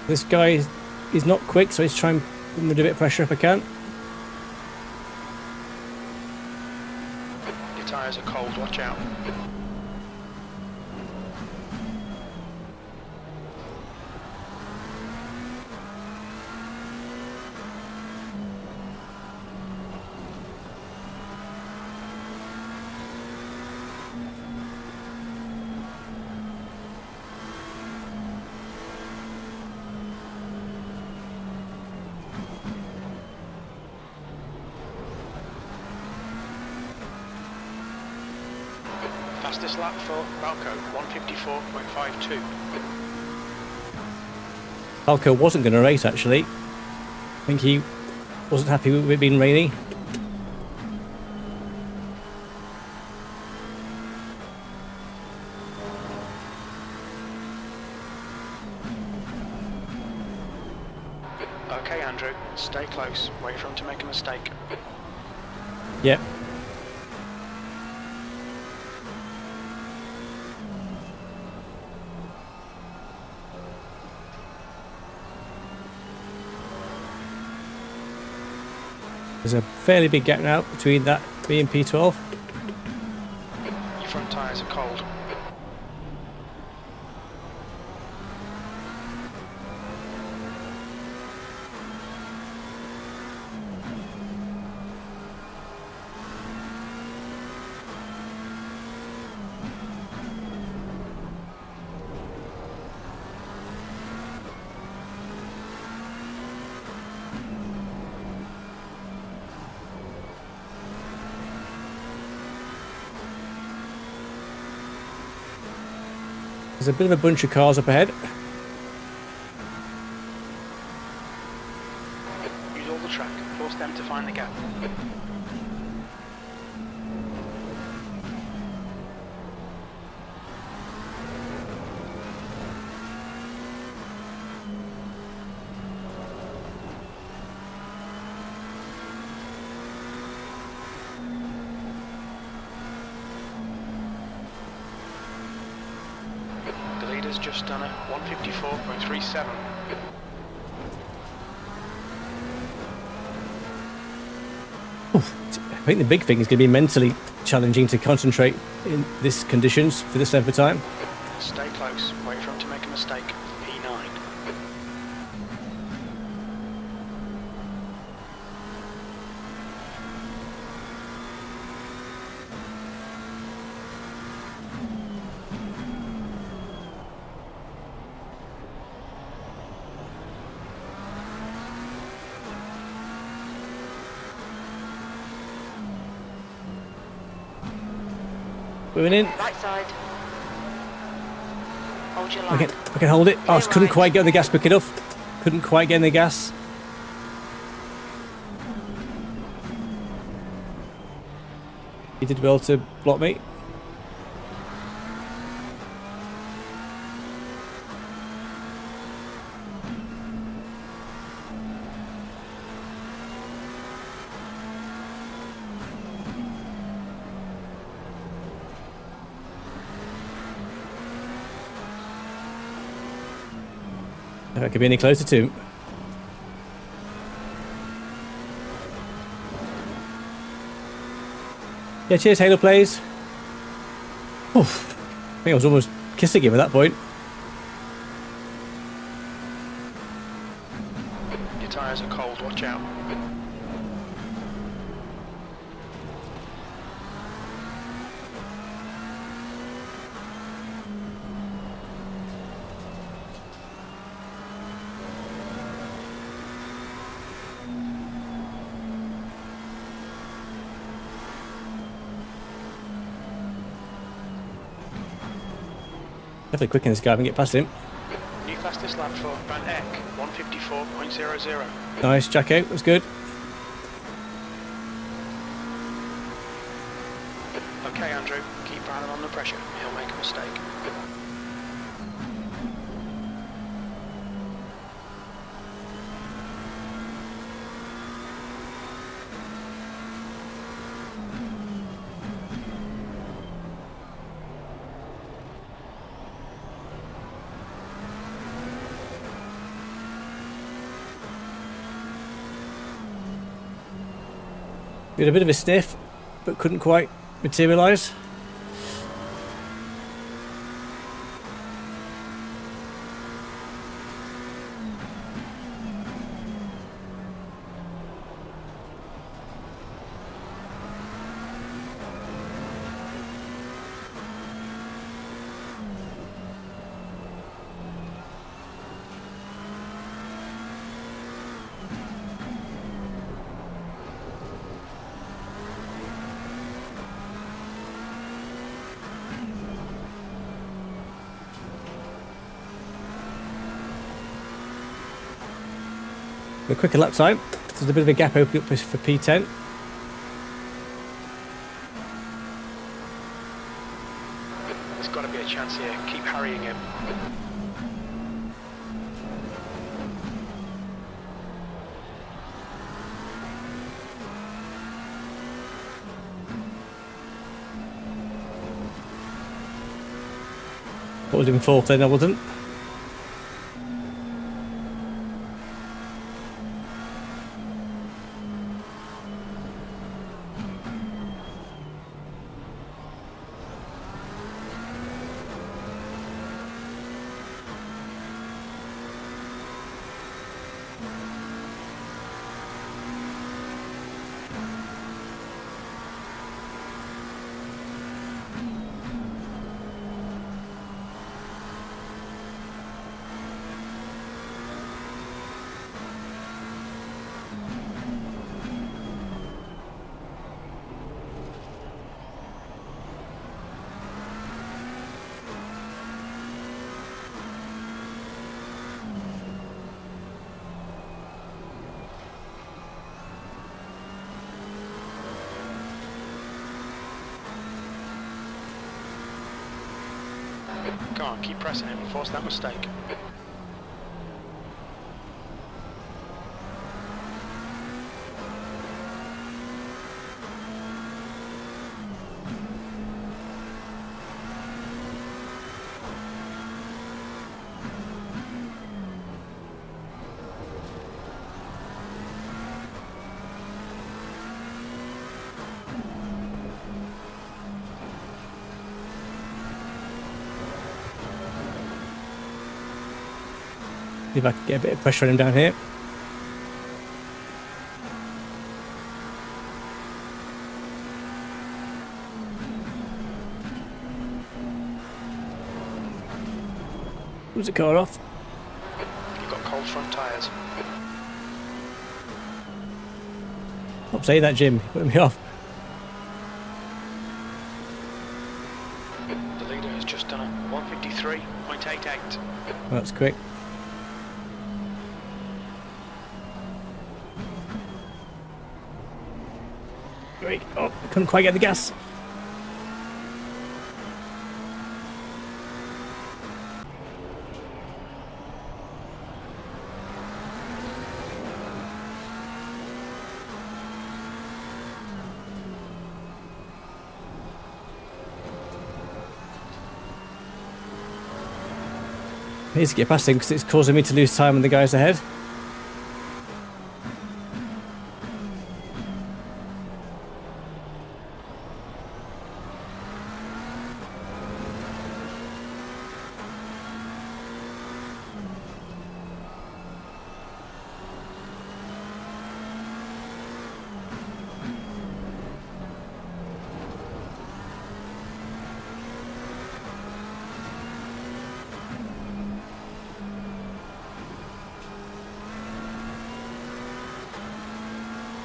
[SPEAKER 1] This guy is not quick, so he's trying to put him under a bit of pressure if I can.
[SPEAKER 2] Your tyres are cold, watch out. Fastest lap for Balco, 154.52.
[SPEAKER 1] Falco wasn't going to race actually. I think he wasn't happy with it being rainy.
[SPEAKER 2] Okay, Andrew, stay close. Wait for him to make a mistake.
[SPEAKER 1] Yep. There's a fairly big gap now between that B and P12.
[SPEAKER 2] Your front tyres are cold.
[SPEAKER 1] There's a bit of a bunch of cars up ahead.
[SPEAKER 2] Use all the track. Force them to find the gap. The leader's just done a 154.37.
[SPEAKER 1] I think the big thing is going to be mentally challenging to concentrate in these conditions for this length of time.
[SPEAKER 2] Stay close. Wait for him to make a mistake. P9.
[SPEAKER 1] Moving in.
[SPEAKER 3] Right side. Hold your line.
[SPEAKER 1] I can hold it. Oh, I just couldn't quite get on the gas quick enough. Couldn't quite get in the gas. He did well to block me. If I could be any closer to him. Yeah, cheers, Halo Plays. Oof. I think I was almost kissing him at that point.
[SPEAKER 2] Your tyres are cold, watch out.
[SPEAKER 1] Definitely quicker than this guy if I can get past him.
[SPEAKER 2] New fastest lap for Van Eck, 154.00.
[SPEAKER 1] Nice, Jacko, that's good.
[SPEAKER 2] Okay, Andrew, keep Brandon under pressure. He'll make a mistake.
[SPEAKER 1] We had a bit of a sniff, but couldn't quite materialise. A quicker lap time. There's a bit of a gap opening up for P10.
[SPEAKER 2] There's got to be a chance here. Keep harrying him.
[SPEAKER 1] I was in fourth then, I wasn't.
[SPEAKER 2] Go on, keep pressing him and force that mistake.
[SPEAKER 1] See if I can get a bit of pressure on him down here. Was the car off?
[SPEAKER 2] You've got cold front tyres.
[SPEAKER 1] Stop saying that, Jim. You're putting me off.
[SPEAKER 2] The leader has just done a 153.88.
[SPEAKER 1] That's quick. Great. Oh, I couldn't quite get the gas. I need to get past him because it's causing me to lose time on the guys ahead.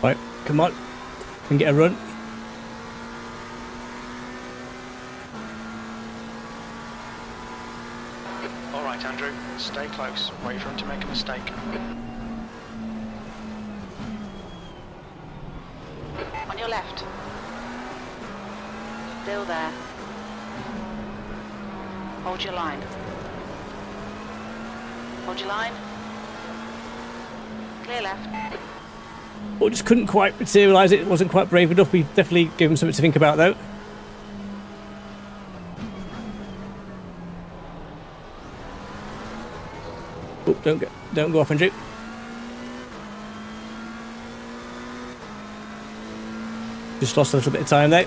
[SPEAKER 1] Right, come on, and get a run.
[SPEAKER 2] All right, Andrew, stay close. Wait for him to make a mistake.
[SPEAKER 3] On your left. Still there. Hold your line. Hold your line. Clear left.
[SPEAKER 1] But just couldn't quite materialise it. Wasn't quite brave enough. We definitely gave him something to think about, though. Oh, don't go off, Andrew. Just lost a little bit of time there.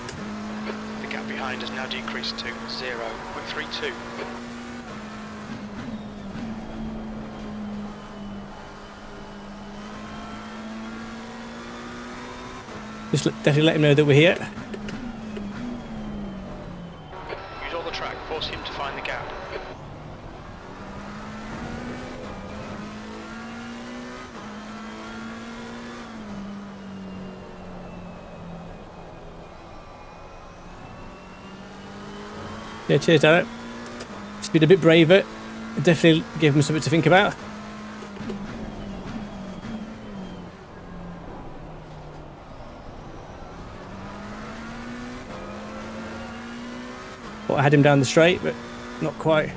[SPEAKER 2] The gap behind has now decreased to 0.32.
[SPEAKER 1] Just definitely let him know that we're here.
[SPEAKER 2] Use all the track, force him to find the gap.
[SPEAKER 1] Yeah, cheers, Darren. Just been a bit braver. Definitely give him something to think about. Thought I had him down the straight, but not quite.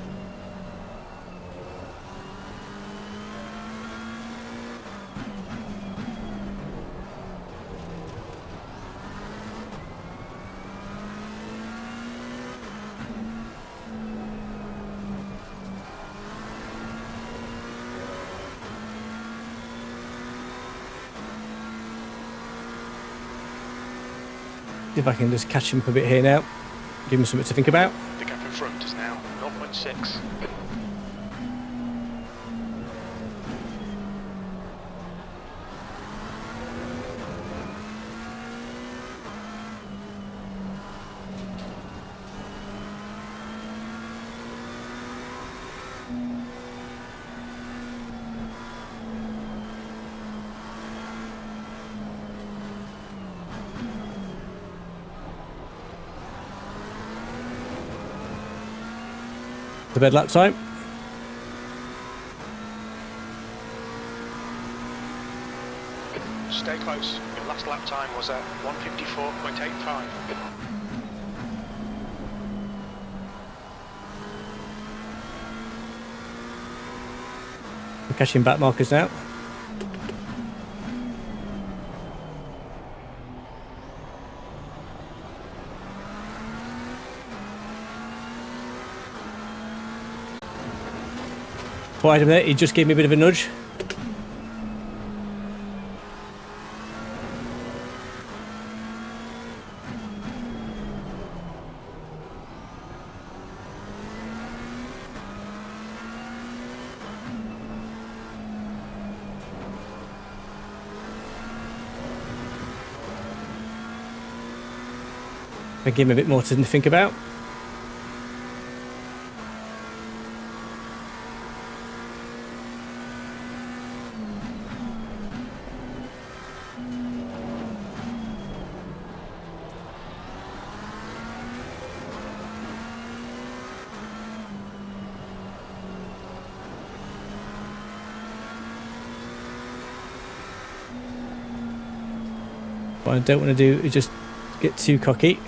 [SPEAKER 1] See if I can just catch him up a bit here now. Give him something to think about.
[SPEAKER 2] The gap in front is now 0.6.
[SPEAKER 1] The bed lap time.
[SPEAKER 2] Stay close. Your last lap time was at 1:54.85.
[SPEAKER 1] I'm catching back markers now. Quiet him there, he just gave me a bit of a nudge. I give him a bit more to think about. What I don't want to do is just get too cocky.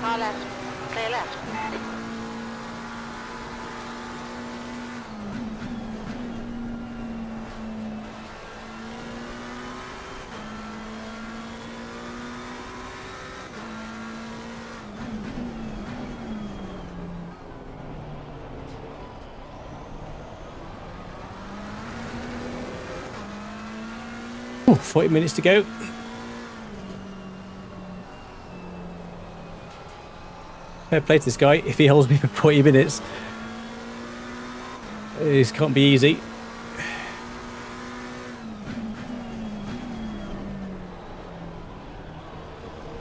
[SPEAKER 3] Car left. Clear left.
[SPEAKER 1] Ooh, 40 minutes to go. Fair play to this guy. If he holds me for 40 minutes, this can't be easy.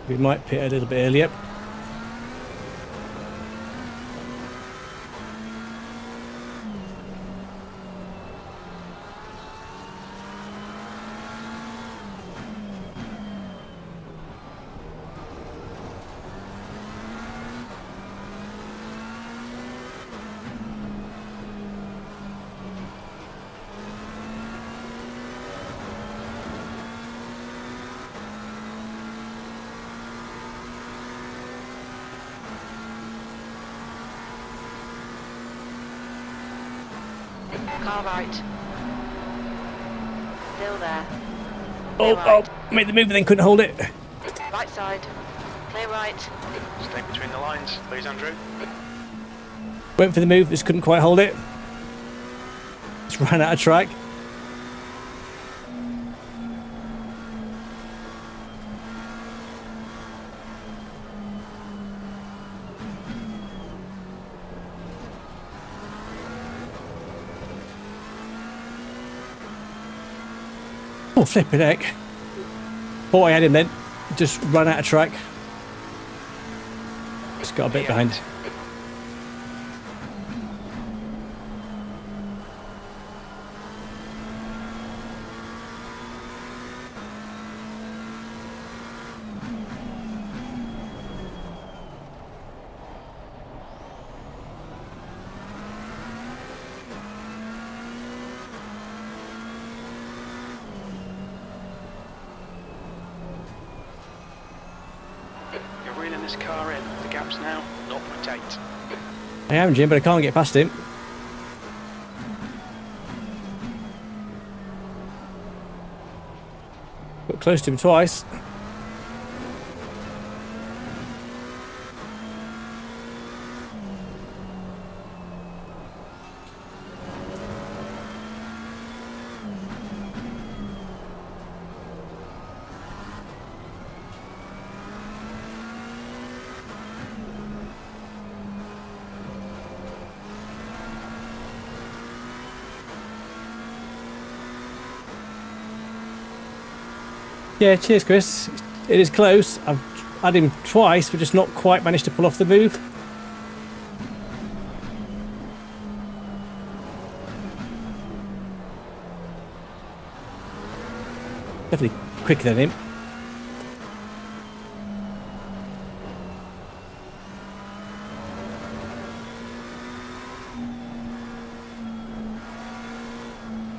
[SPEAKER 1] We might pit a little bit earlier.
[SPEAKER 3] Car right. Still there.
[SPEAKER 1] Oh,
[SPEAKER 3] Clear right.
[SPEAKER 1] oh, made the move and then couldn't hold it.
[SPEAKER 3] Right side. Clear right.
[SPEAKER 2] Stay between the lines, please, Andrew.
[SPEAKER 1] Went for the move, just couldn't quite hold it. Just ran out of track. Oh, flipping heck. Thought I had him then. Just ran out of track. Just got a bit behind.
[SPEAKER 2] You're reeling this car in. The gap's now 0.8.
[SPEAKER 1] I am, Jim, but I can't get past him. Got close to him twice. Yeah, cheers, Chris. It is close. I've had him twice, but just not quite managed to pull off the move. Definitely quicker than him.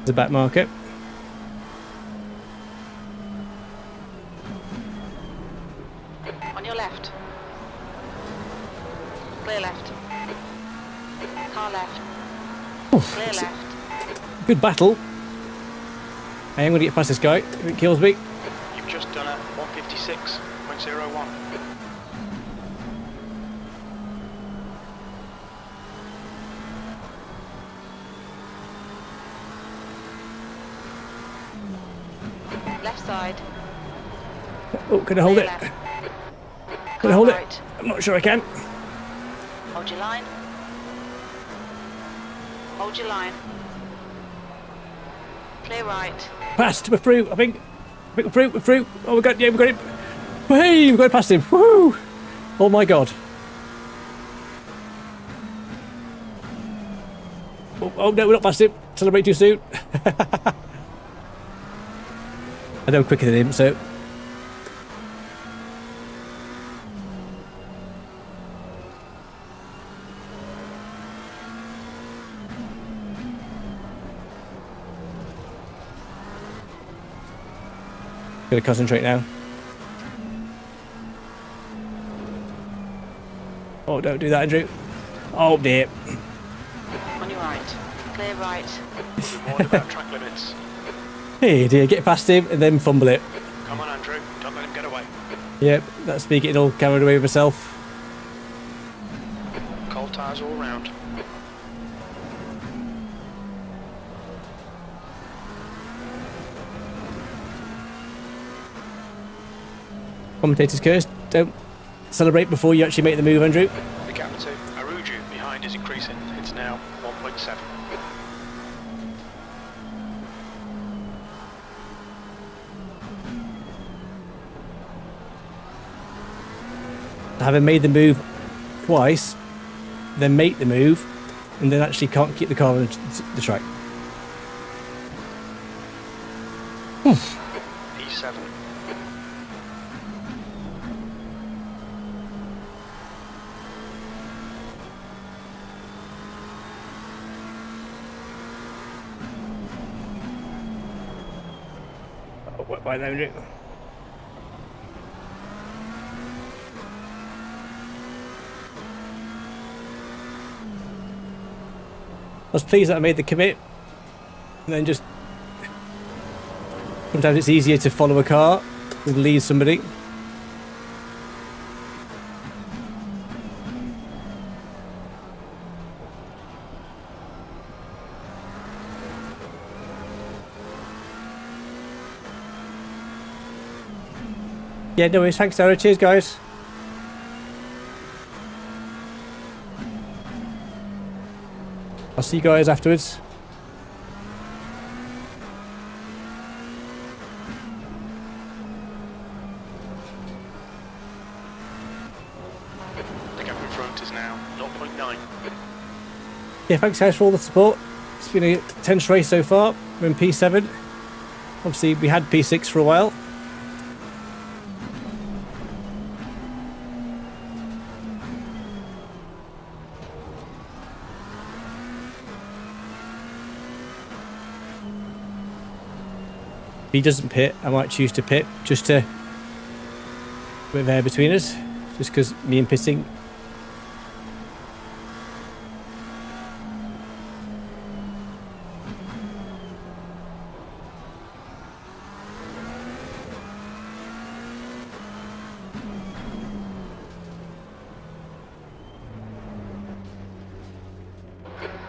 [SPEAKER 1] The back market.
[SPEAKER 3] On your left. Clear left. Car left. Clear left.
[SPEAKER 1] Good battle. I am going to get past this guy if it kills me.
[SPEAKER 2] You've just done a 156.01.
[SPEAKER 3] Left side.
[SPEAKER 1] Oh, can I hold
[SPEAKER 3] Clear
[SPEAKER 1] it?
[SPEAKER 3] left.
[SPEAKER 1] Can I hold
[SPEAKER 3] right.
[SPEAKER 1] it? I'm not sure I can.
[SPEAKER 3] Hold your line. Hold your line. Clear right.
[SPEAKER 1] Passed. We're through, I think. We're through. Oh, we got him. Hey, we got past him. Woo! Oh my god. Oh no, we're not past him. Celebrate too soon. I know I'm quicker than him, so. Gotta concentrate now. Oh, don't do that, Andrew. Oh dear.
[SPEAKER 3] On your right. Clear right.
[SPEAKER 2] We're warned about track limits.
[SPEAKER 1] Hey dear, get past him and then fumble it.
[SPEAKER 2] Come on, Andrew. Don't let him get away.
[SPEAKER 1] Yep, that's me getting all carried away with myself.
[SPEAKER 2] Cold tyres all round.
[SPEAKER 1] Commentator's curse. Don't celebrate before you actually make the move, Andrew.
[SPEAKER 2] The gap to Aruju behind is increasing. It's now 1.7.
[SPEAKER 1] Having made the move twice, then make the move, and then actually can't keep the car on the track.
[SPEAKER 2] E7.
[SPEAKER 1] Oh, what by now, Andrew? I was pleased that I made the commit, and then just sometimes it's easier to follow a car than lead somebody. Yeah, no worries. Thanks, Sarah. Cheers, guys. I'll see you guys afterwards.
[SPEAKER 2] The gap in front is now 0.9.
[SPEAKER 1] Yeah, thanks guys for all the support. It's been a tense race so far. We're in P7. Obviously, we had P6 for a while. If he doesn't pit, I might choose to pit just to put there between us, just because me and pitting.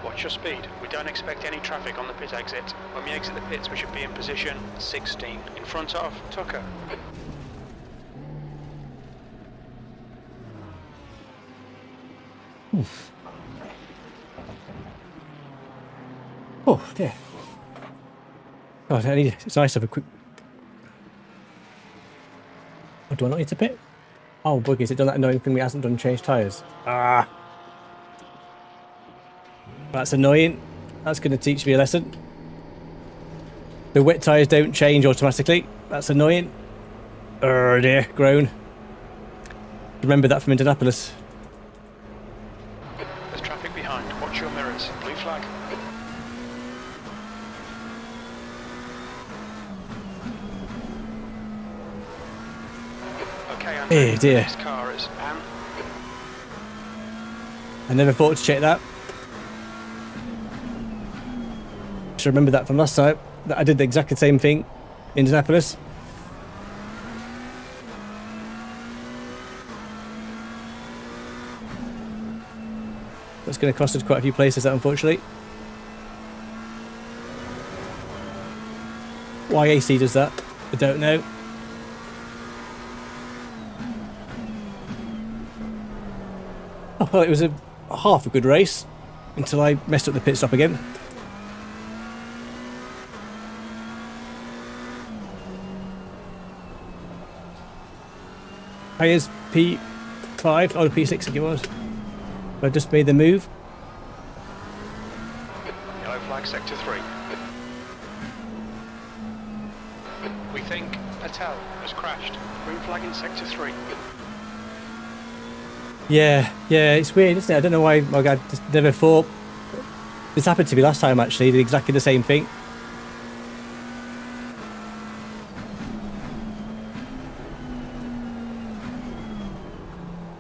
[SPEAKER 2] Watch your speed. We don't expect any traffic on the pit exit. When we exit the pits, we should be in position 16, in front of Tucker.
[SPEAKER 1] Oof. Oh dear. God, it's nice to have a quick. Oh, do I not need to pit? Oh, buggies, it done that annoying thing we hasn't done, change tyres. Ah. That's annoying. That's going to teach me a lesson. The wet tyres don't change automatically. That's annoying. Oh dear, groan. Remember that from Indianapolis.
[SPEAKER 2] There's traffic behind. Watch your mirrors. Blue flag. Okay, Andrew.
[SPEAKER 1] Oh dear.
[SPEAKER 2] This car is Anne.
[SPEAKER 1] I never thought to check that. Should remember that from last time. That I did exactly the same thing in Indianapolis. That's going to cost us quite a few places, that unfortunately. Why AC does that, I don't know. Oh, well, it was a half a good race until I messed up the pit stop again. Here's P5, or P6 I think it was. I just made the move.
[SPEAKER 2] Yellow flag, sector 3. We think Patel has crashed. Green flag in sector 3.
[SPEAKER 1] Yeah, it's weird, isn't it? I don't know why my guy just never thought. This happened to me last time actually, he did exactly the same thing.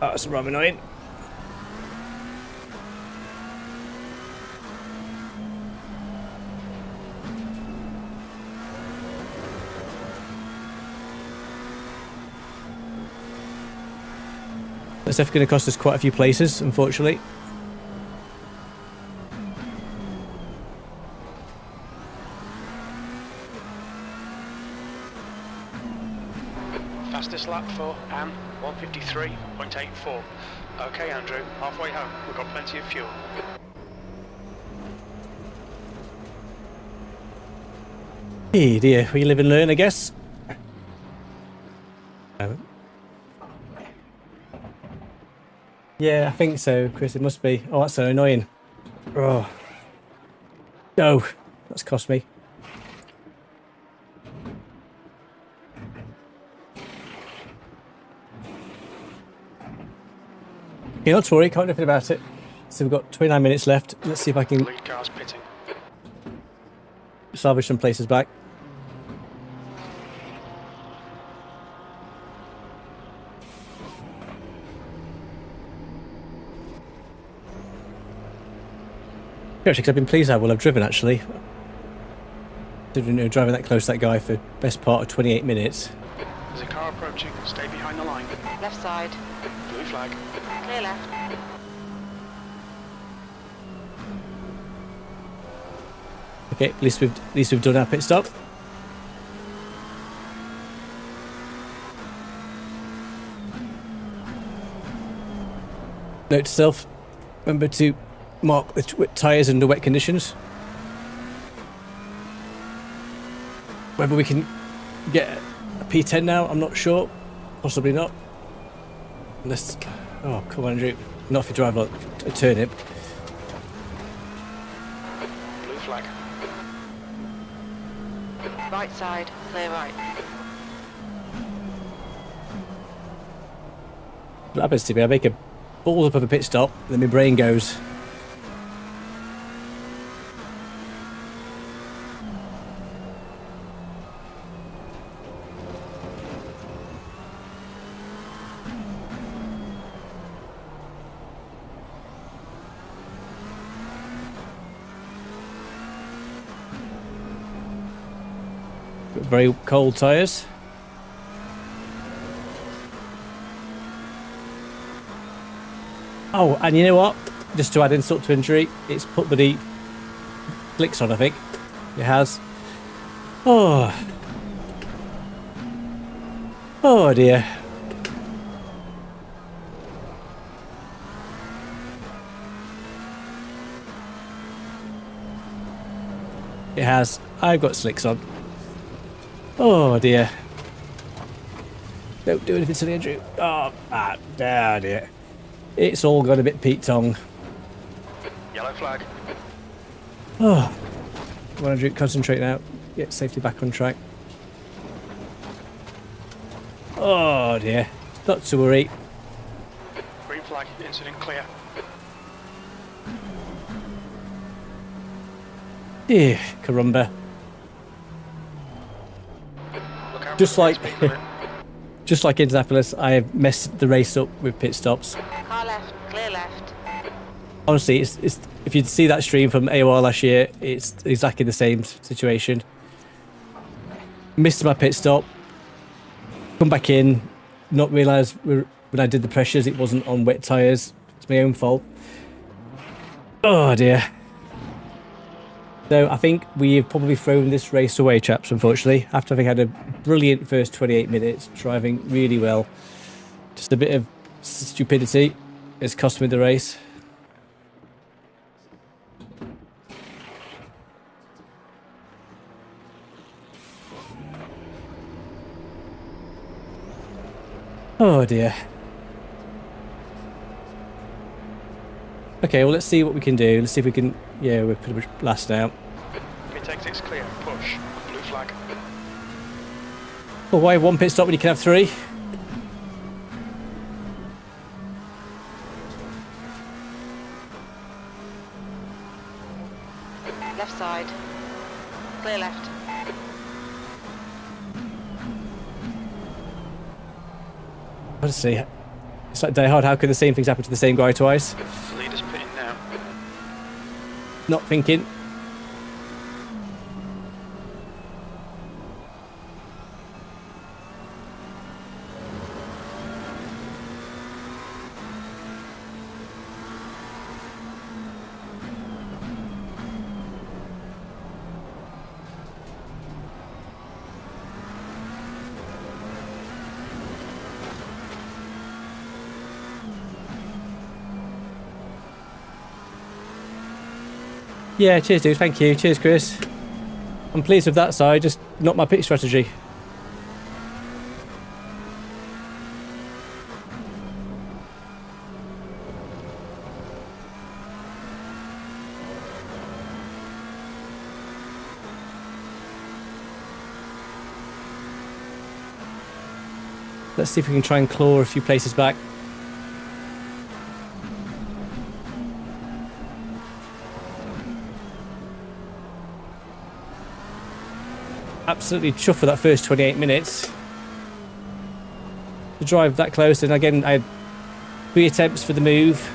[SPEAKER 1] Oh, that's rather annoying. That's definitely going to cost us quite a few places, unfortunately.
[SPEAKER 2] Fastest lap for Anne, 153.84. Okay, Andrew, halfway home. We've got plenty of fuel.
[SPEAKER 1] Hey dear, we live and learn, I guess. Yeah, I think so, Chris. It must be. Oh, that's so annoying. Oh. No, that's cost me. Okay, not to worry, can't do anything about it. So we've got 29 minutes left. Let's see if I can
[SPEAKER 2] Lead car's pitting.
[SPEAKER 1] salvage some places back. Actually, because I've been pleased how well I've driven, actually. Didn't know driving that close to that guy for the best part of 28 minutes.
[SPEAKER 2] There's a car approaching. Stay behind the line.
[SPEAKER 3] Left side.
[SPEAKER 2] Blue flag.
[SPEAKER 3] Clear left.
[SPEAKER 1] Okay, at least we've done our pit stop. Note to self, remember to mark the tyres under wet conditions. Whether we can get a P10 now, I'm not sure. Possibly not. Unless, oh, come on, Andrew. Not if you drive like a turnip.
[SPEAKER 2] Blue flag.
[SPEAKER 3] Right side, clear right.
[SPEAKER 1] What happens to me, I make a balls up of a pit stop, and then my brain goes. Very cold tyres. Oh, and you know what? Just to add insult to injury, it's put the flicks on, I think. It has. Oh. Oh dear. It has. I've got slicks on. Oh dear. Don't do anything silly, Andrew. Oh, dear. It's all gone a bit Pete Tong.
[SPEAKER 2] Yellow flag.
[SPEAKER 1] Oh. Come on, Andrew, concentrate now. Get safety back on track. Oh dear. Not to worry.
[SPEAKER 2] Green flag. Incident clear.
[SPEAKER 1] Dear caramba.
[SPEAKER 2] Look out
[SPEAKER 1] Just
[SPEAKER 2] for the
[SPEAKER 1] like
[SPEAKER 2] speed limit.
[SPEAKER 1] just like Indianapolis, I have messed the race up with pit stops.
[SPEAKER 3] Car left, clear left.
[SPEAKER 1] Honestly, it's if you see that stream from AOR last year, it's exactly the same situation. Missed my pit stop, come back in, not realise when I did the pressures it wasn't on wet tyres. It's my own fault. Oh dear. So I think we have probably thrown this race away, chaps, unfortunately, after having had a brilliant first 28 minutes, driving really well. Just a bit of stupidity has cost me the race. Oh dear. Okay, well, let's see what we can do. Let's see if we can... Yeah, we're pretty much last out.
[SPEAKER 2] Pit exit's clear. Push. Blue flag.
[SPEAKER 1] Well, why have one pit stop when you can have three?
[SPEAKER 3] Left side, clear left.
[SPEAKER 1] Honestly, it's like Die Hard. How can the same things happen to the same guy twice?
[SPEAKER 2] Leaders pitting now.
[SPEAKER 1] Not thinking. Yeah, cheers, dude. Thank you. Cheers, Chris. I'm pleased with that side, just not my pit strategy. Let's see if we can try and claw a few places back. Absolutely chuffed for that first 28 minutes. To drive that close, and again, I had 3 attempts for the move.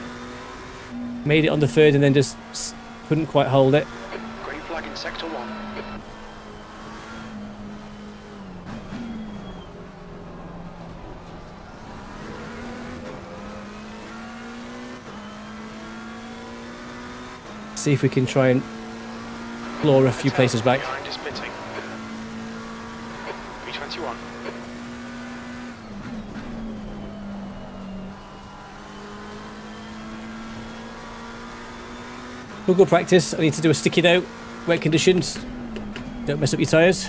[SPEAKER 1] Made it on the third and then just couldn't quite hold it.
[SPEAKER 2] Green flag in sector 1.
[SPEAKER 1] See if we can try and claw a few places back.
[SPEAKER 2] Behind is pitting. 321.
[SPEAKER 1] Good practice. I need to do a sticky note. Wet conditions. Don't mess up your tyres.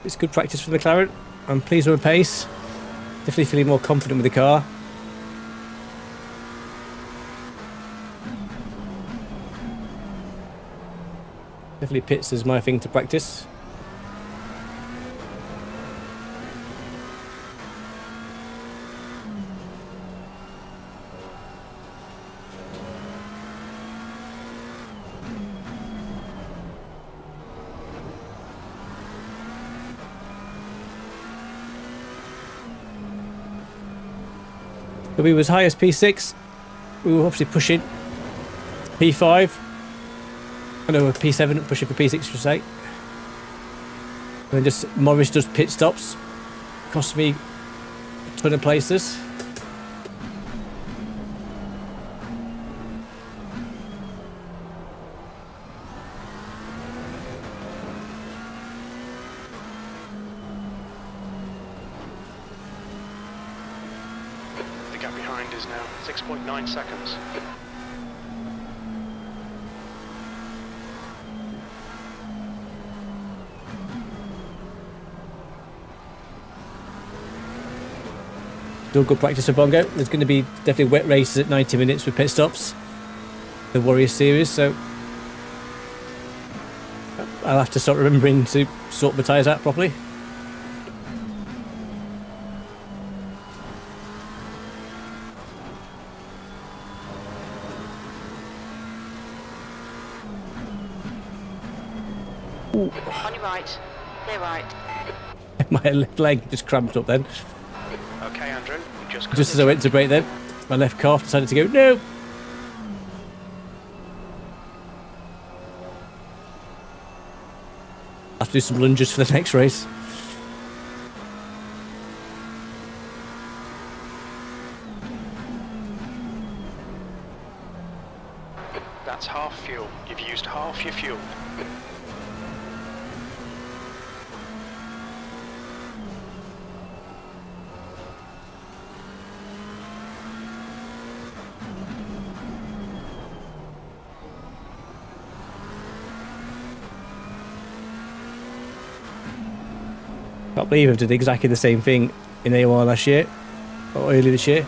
[SPEAKER 1] It's good practice for the McLaren. I'm pleased with my pace. Definitely feeling more confident with the car. Definitely pits is my thing to practice. So we was high as P6. We were obviously pushing P5. I know P7 pushing for P6, should say. And then just Morris does pit stops. Cost me a ton of places.
[SPEAKER 2] The gap behind is now 6.9 seconds.
[SPEAKER 1] Still good practice for Bongo. There's going to be definitely wet races at 90 minutes with pit stops. The Warrior Series, so I'll have to start remembering to sort my tyres out properly.
[SPEAKER 3] On your right. Clear right.
[SPEAKER 1] My left leg just cramped up then.
[SPEAKER 2] Okay, Andrew,
[SPEAKER 1] Just as I went to brake then, my left calf decided to go, no! I'll have to do some lunges for the next race.
[SPEAKER 2] That's half fuel. You've used half your fuel.
[SPEAKER 1] Can't believe I did exactly the same thing in AOR last year, or early this year.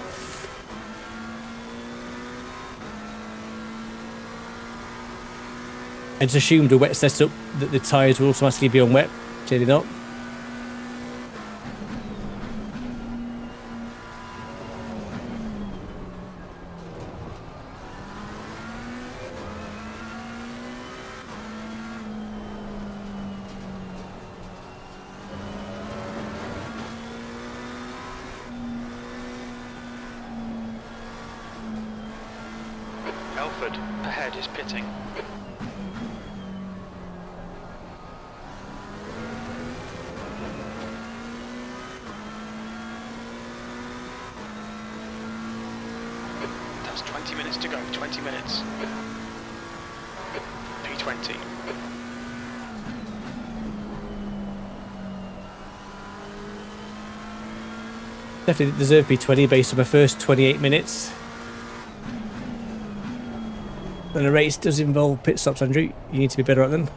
[SPEAKER 1] I just assumed a wet setup that the tyres will automatically be on wet. Clearly not.
[SPEAKER 2] Elford, ahead is pitting. That's 20 minutes to go, 20 minutes. P20.
[SPEAKER 1] Definitely deserve P20 based on my first 28 minutes. When a race does involve pit stops, Andrew, you need to be better at them.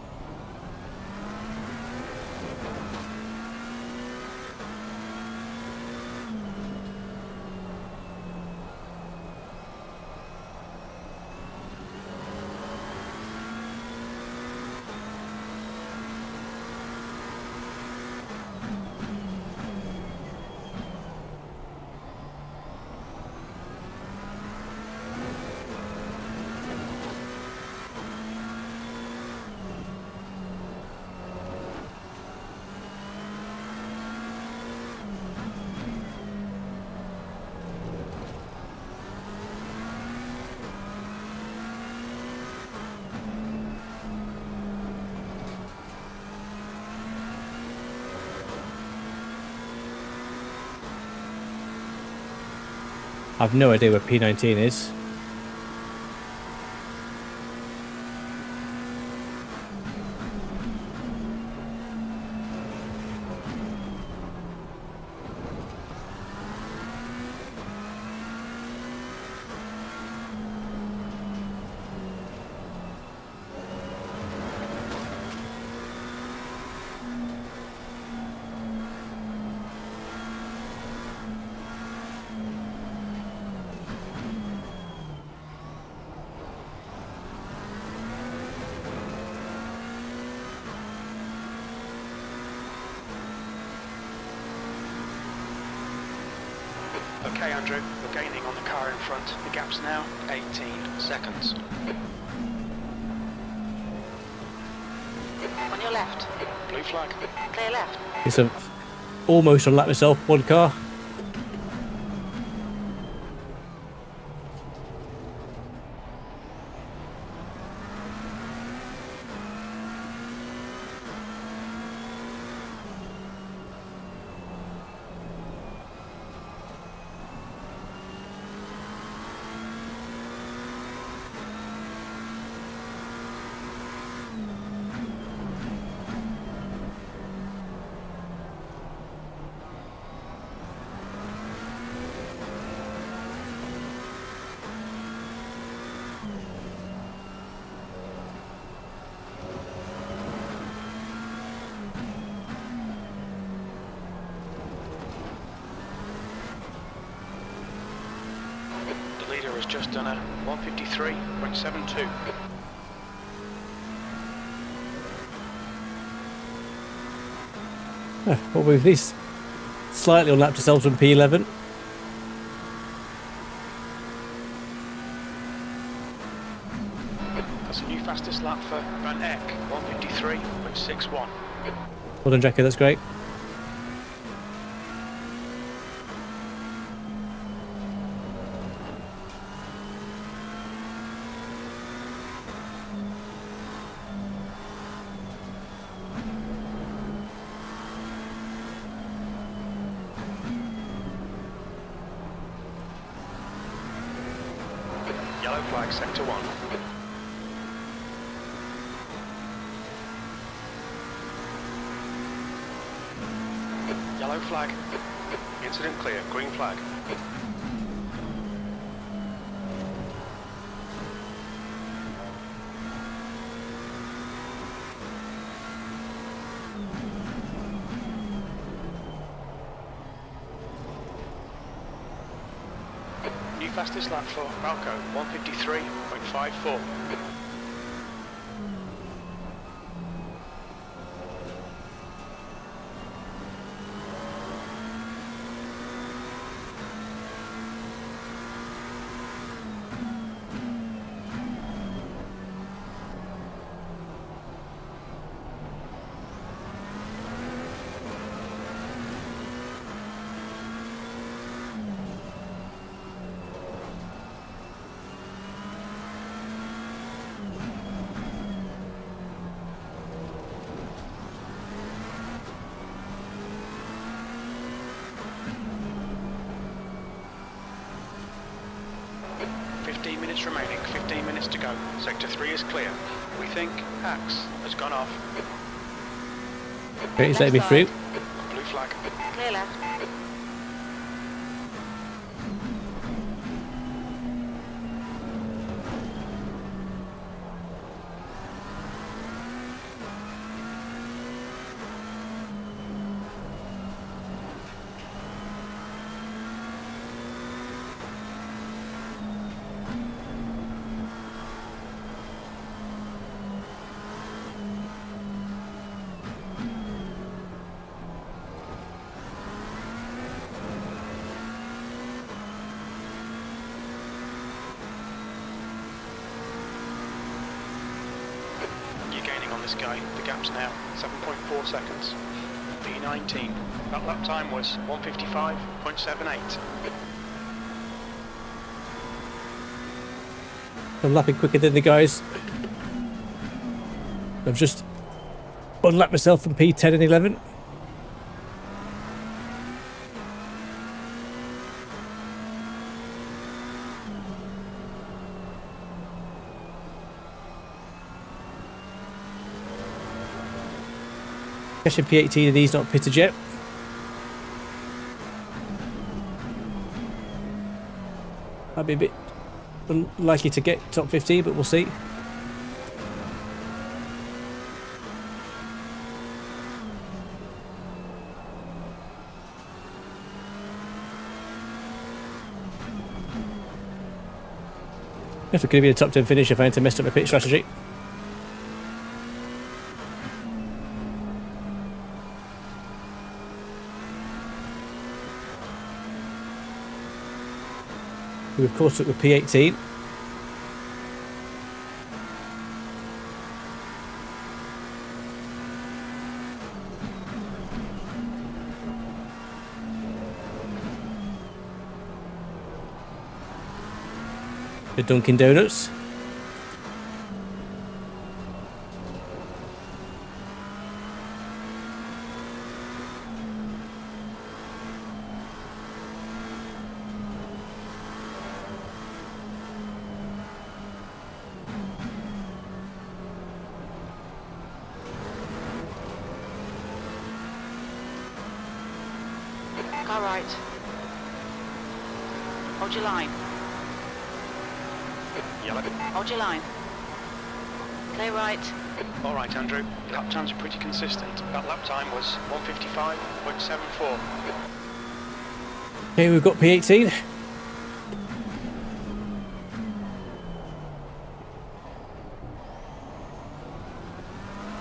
[SPEAKER 1] I've no idea where P19 is.
[SPEAKER 2] Okay, Andrew, you're gaining on the car in front. The gap's now 18 seconds.
[SPEAKER 3] On your left.
[SPEAKER 2] Blue flag.
[SPEAKER 3] Clear left.
[SPEAKER 1] It's almost on lap myself, one car.
[SPEAKER 2] The leader has just done a 153.72.
[SPEAKER 1] Well, we've at least slightly unlapped ourselves from P11.
[SPEAKER 2] That's a new fastest lap for Van Eck, 153.61.
[SPEAKER 1] Well done, Jacko, that's great.
[SPEAKER 2] Yellow flag, sector 1. Yellow flag. Incident clear, green flag. New fastest lap for Balco, 153.54. Minutes remaining, 15 minutes to go. Sector 3 is clear. We think Axe has gone off.
[SPEAKER 1] Great, he's letting me through.
[SPEAKER 2] Blue flag.
[SPEAKER 3] Clear left.
[SPEAKER 2] On this guy, the gap's now 7.4 seconds. P19. That lap time was 155.78.
[SPEAKER 1] I'm lapping quicker than the guys. I've just unlapped myself from P10 and 11. Catching P18 and he's not pitted yet. I'd be a bit unlikely to get top 15, but we'll see. If it could be a top 10 finish if I hadn't messed up my pit strategy. We've caught up with P18. The Dunkin' Donuts.
[SPEAKER 3] Car right. Hold your line.
[SPEAKER 2] Yellow.
[SPEAKER 3] Hold your line. Clear right.
[SPEAKER 2] All right, Andrew. Lap times are pretty consistent. That lap time was 1:55.74.
[SPEAKER 1] Okay, we've got P18.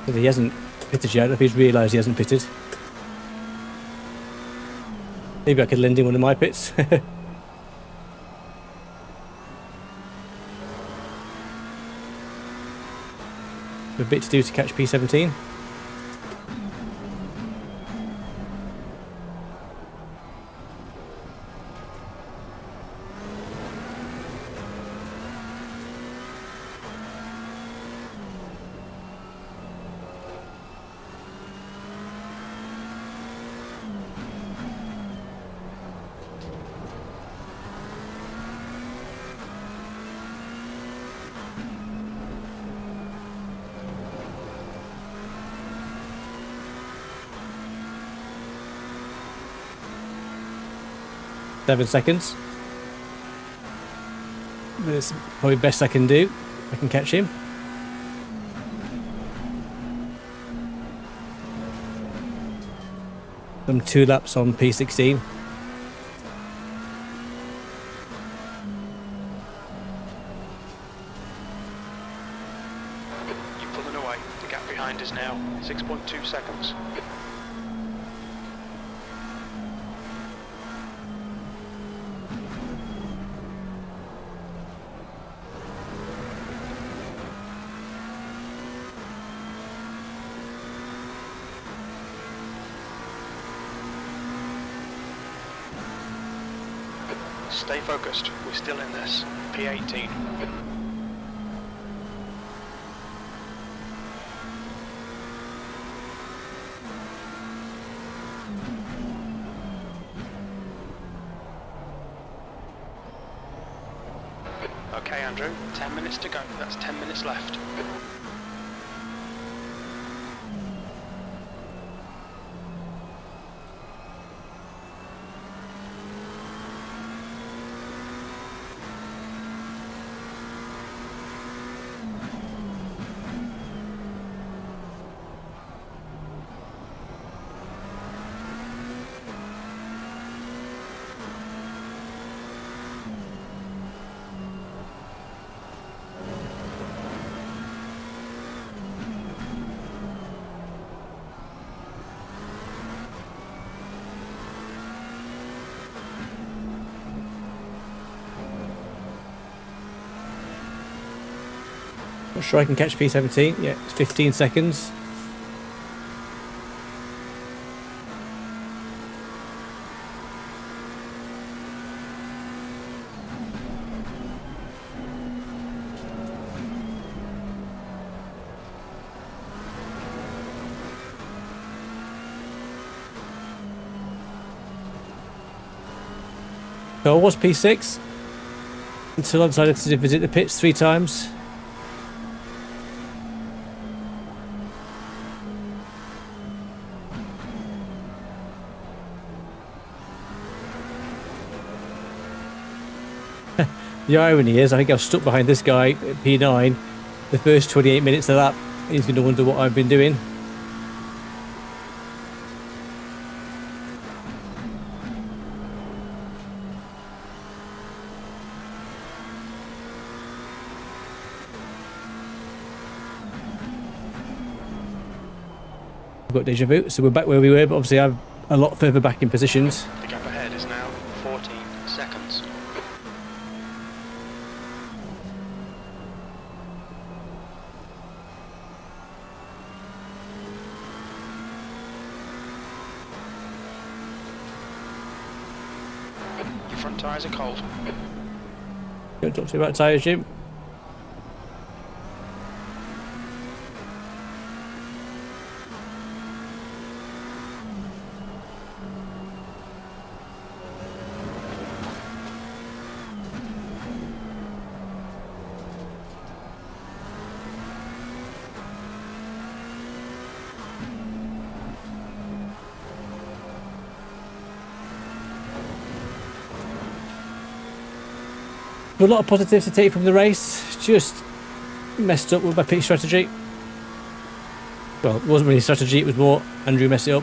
[SPEAKER 1] But he hasn't pitted yet, if he's realised he hasn't pitted. Maybe I could lend him one of my pits. A bit to do to catch P17. Seven seconds. That's probably the best I can do. I can catch him. I'm 2 laps on P16.
[SPEAKER 2] You're pulling away. The gap behind is now 6.2 seconds. Stay focused. We're still in this. P18. Okay, Andrew. 10 minutes to go. That's 10 minutes left.
[SPEAKER 1] Not sure I can catch P17. Yeah, it's 15 seconds. So I was P6 until I decided to visit the pits 3 times. The irony is, I think I was stuck behind this guy at P9 the first 28 minutes of that. He's going to wonder what I've been doing. We've got deja vu, so we're back where we were, but obviously I'm a lot further back in positions.
[SPEAKER 2] The gap ahead is now 14 seconds. Tyres are cold.
[SPEAKER 1] Don't talk to you about tyres, Jim. A lot of positives to take from the race. Just messed up with my pit strategy. Well, it wasn't really strategy, it was more Andrew messed it up.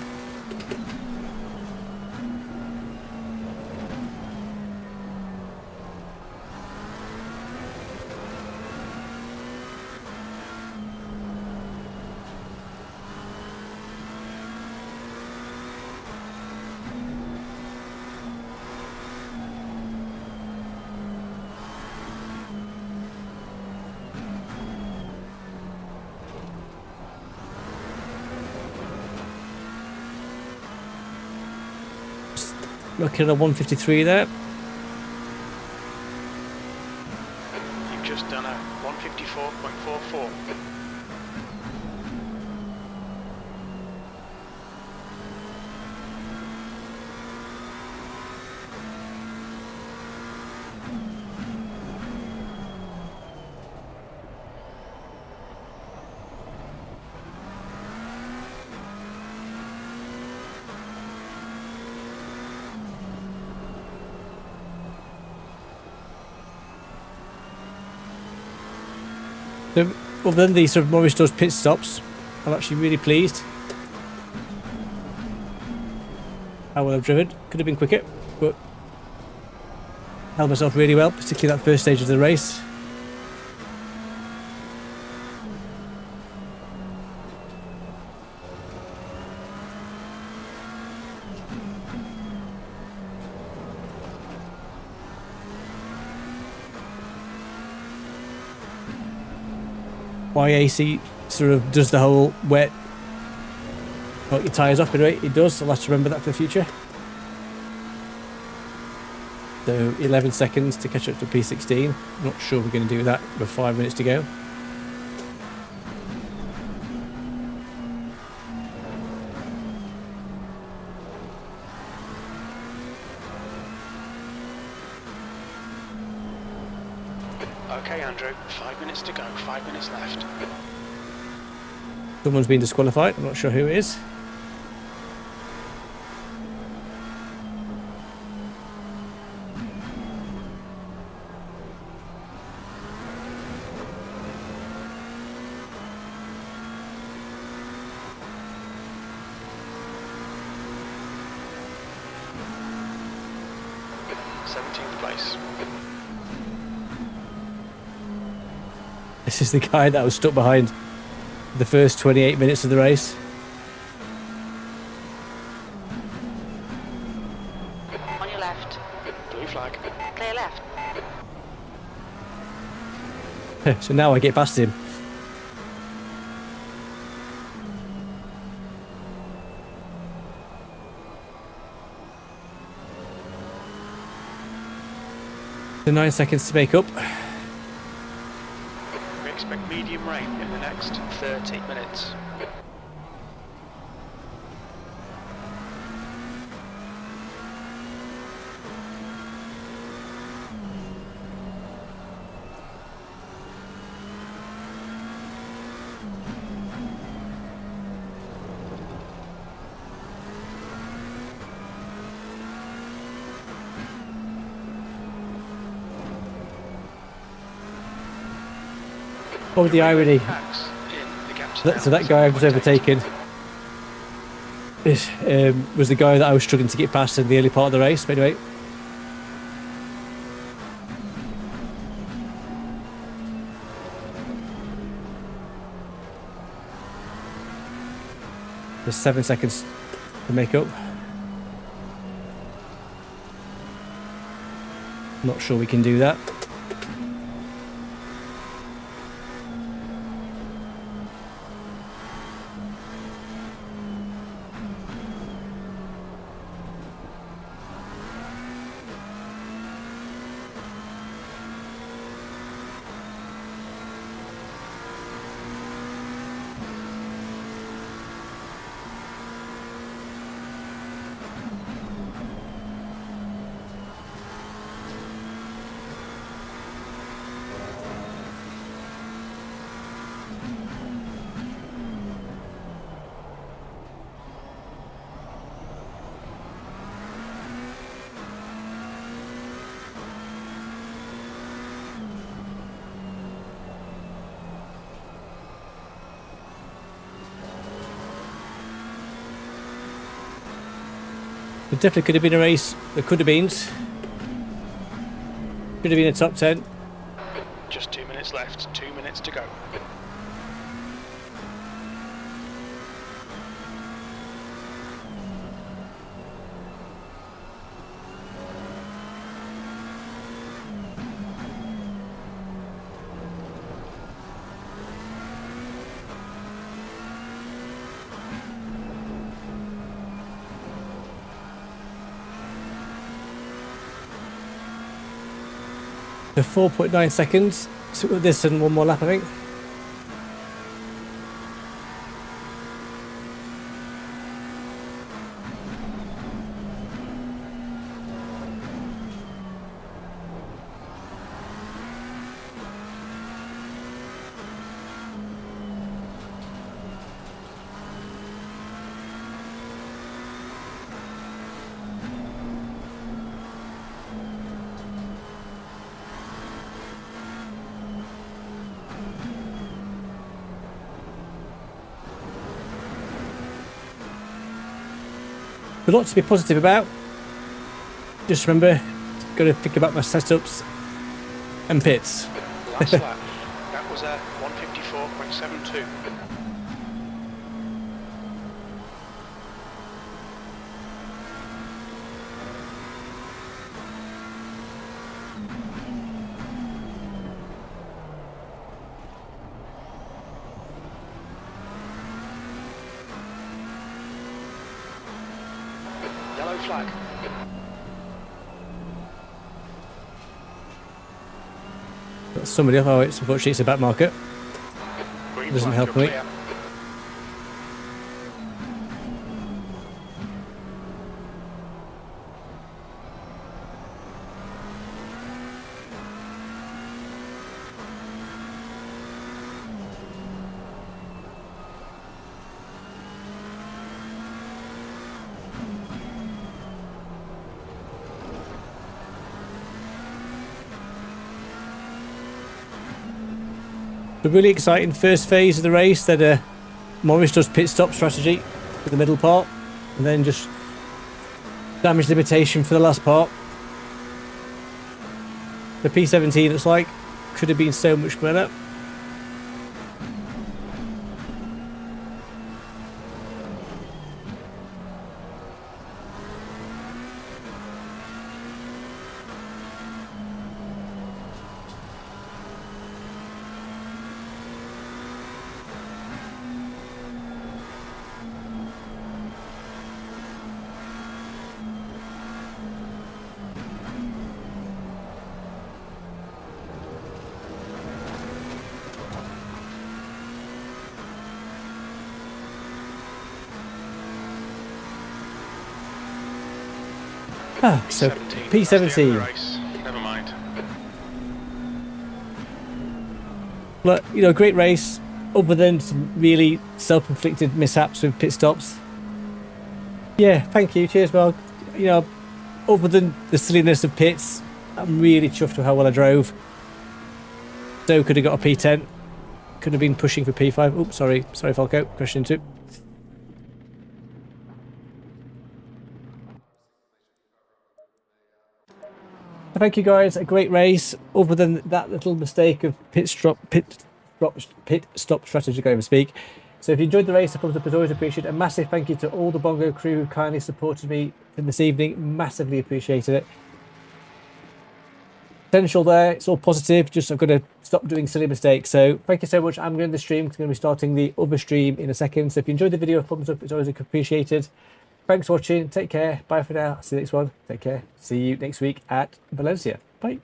[SPEAKER 1] Looking at a 153 there.
[SPEAKER 2] You've just done a 154.44.
[SPEAKER 1] So, other than the sort of more restored pit stops, I'm actually really pleased how well I've driven. Could have been quicker, but held myself really well, particularly that first stage of the race. Why AC sort of does the whole wet, got your tyres off, anyway, it does. I'll have to remember that for the future. So 11 seconds to catch up to P16. Not sure we're going to do that with 5 minutes to go.
[SPEAKER 2] Okay, Andrew, 5 minutes to go, 5 minutes left.
[SPEAKER 1] Someone's been disqualified, I'm not sure who it is.
[SPEAKER 2] Place.
[SPEAKER 1] This is the guy that was stuck behind the first 28 minutes of the race.
[SPEAKER 3] On your left.
[SPEAKER 2] Blue flag.
[SPEAKER 3] Clear left.
[SPEAKER 1] So now I get past him. So 9 seconds to make up.
[SPEAKER 2] We expect medium rain in the next 30 minutes.
[SPEAKER 1] What was the irony? So that guy I was overtaken was the guy that I was struggling to get past in the early part of the race. But anyway, there's 7 seconds to make up. Not sure we can do that. It definitely could have been a race. There could have been. Could have been a top 10.
[SPEAKER 2] Just 2 minutes left, 2 minutes to go.
[SPEAKER 1] So 4.9 seconds. So with this and one more lap, I think. A lot to be positive about. Just remember, got to think about my setups and pits.
[SPEAKER 2] Last lap. That was a 154.72. Yellow flag.
[SPEAKER 1] Got somebody off. Oh, it's unfortunately it's a back market.
[SPEAKER 2] Green
[SPEAKER 1] Doesn't
[SPEAKER 2] flag,
[SPEAKER 1] help
[SPEAKER 2] you're
[SPEAKER 1] me.
[SPEAKER 2] clear.
[SPEAKER 1] The really exciting first phase of the race that Morris does pit stop strategy for the middle part, and then just damage limitation for the last part. The P17 looks like could have been so much better. Ah, so P17.
[SPEAKER 2] Race. Never mind.
[SPEAKER 1] But, you know, great race, other than some really self-inflicted mishaps with pit stops. Yeah, thank you. Cheers, Mark. You know, other than the silliness of pits, I'm really chuffed with how well I drove. So could have got a P10. Could have been pushing for P5. Oops, sorry, Falco. Crashed into. Thank you guys, a great race. Other than that little mistake of pit stop strategy, can't even speak. So if you enjoyed the race, the thumbs up is always appreciated. A massive thank you to all the Bongo crew who kindly supported me in this evening. Massively appreciated it. Potential there, it's all positive. Just I've got to stop doing silly mistakes. So thank you so much. I'm going to the stream. I'm going to be starting the other stream in a second. So if you enjoyed the video, a thumbs up is always appreciated. Thanks for watching. Take care. Bye for now. See you next one. Take care. See you next week at Valencia. Bye.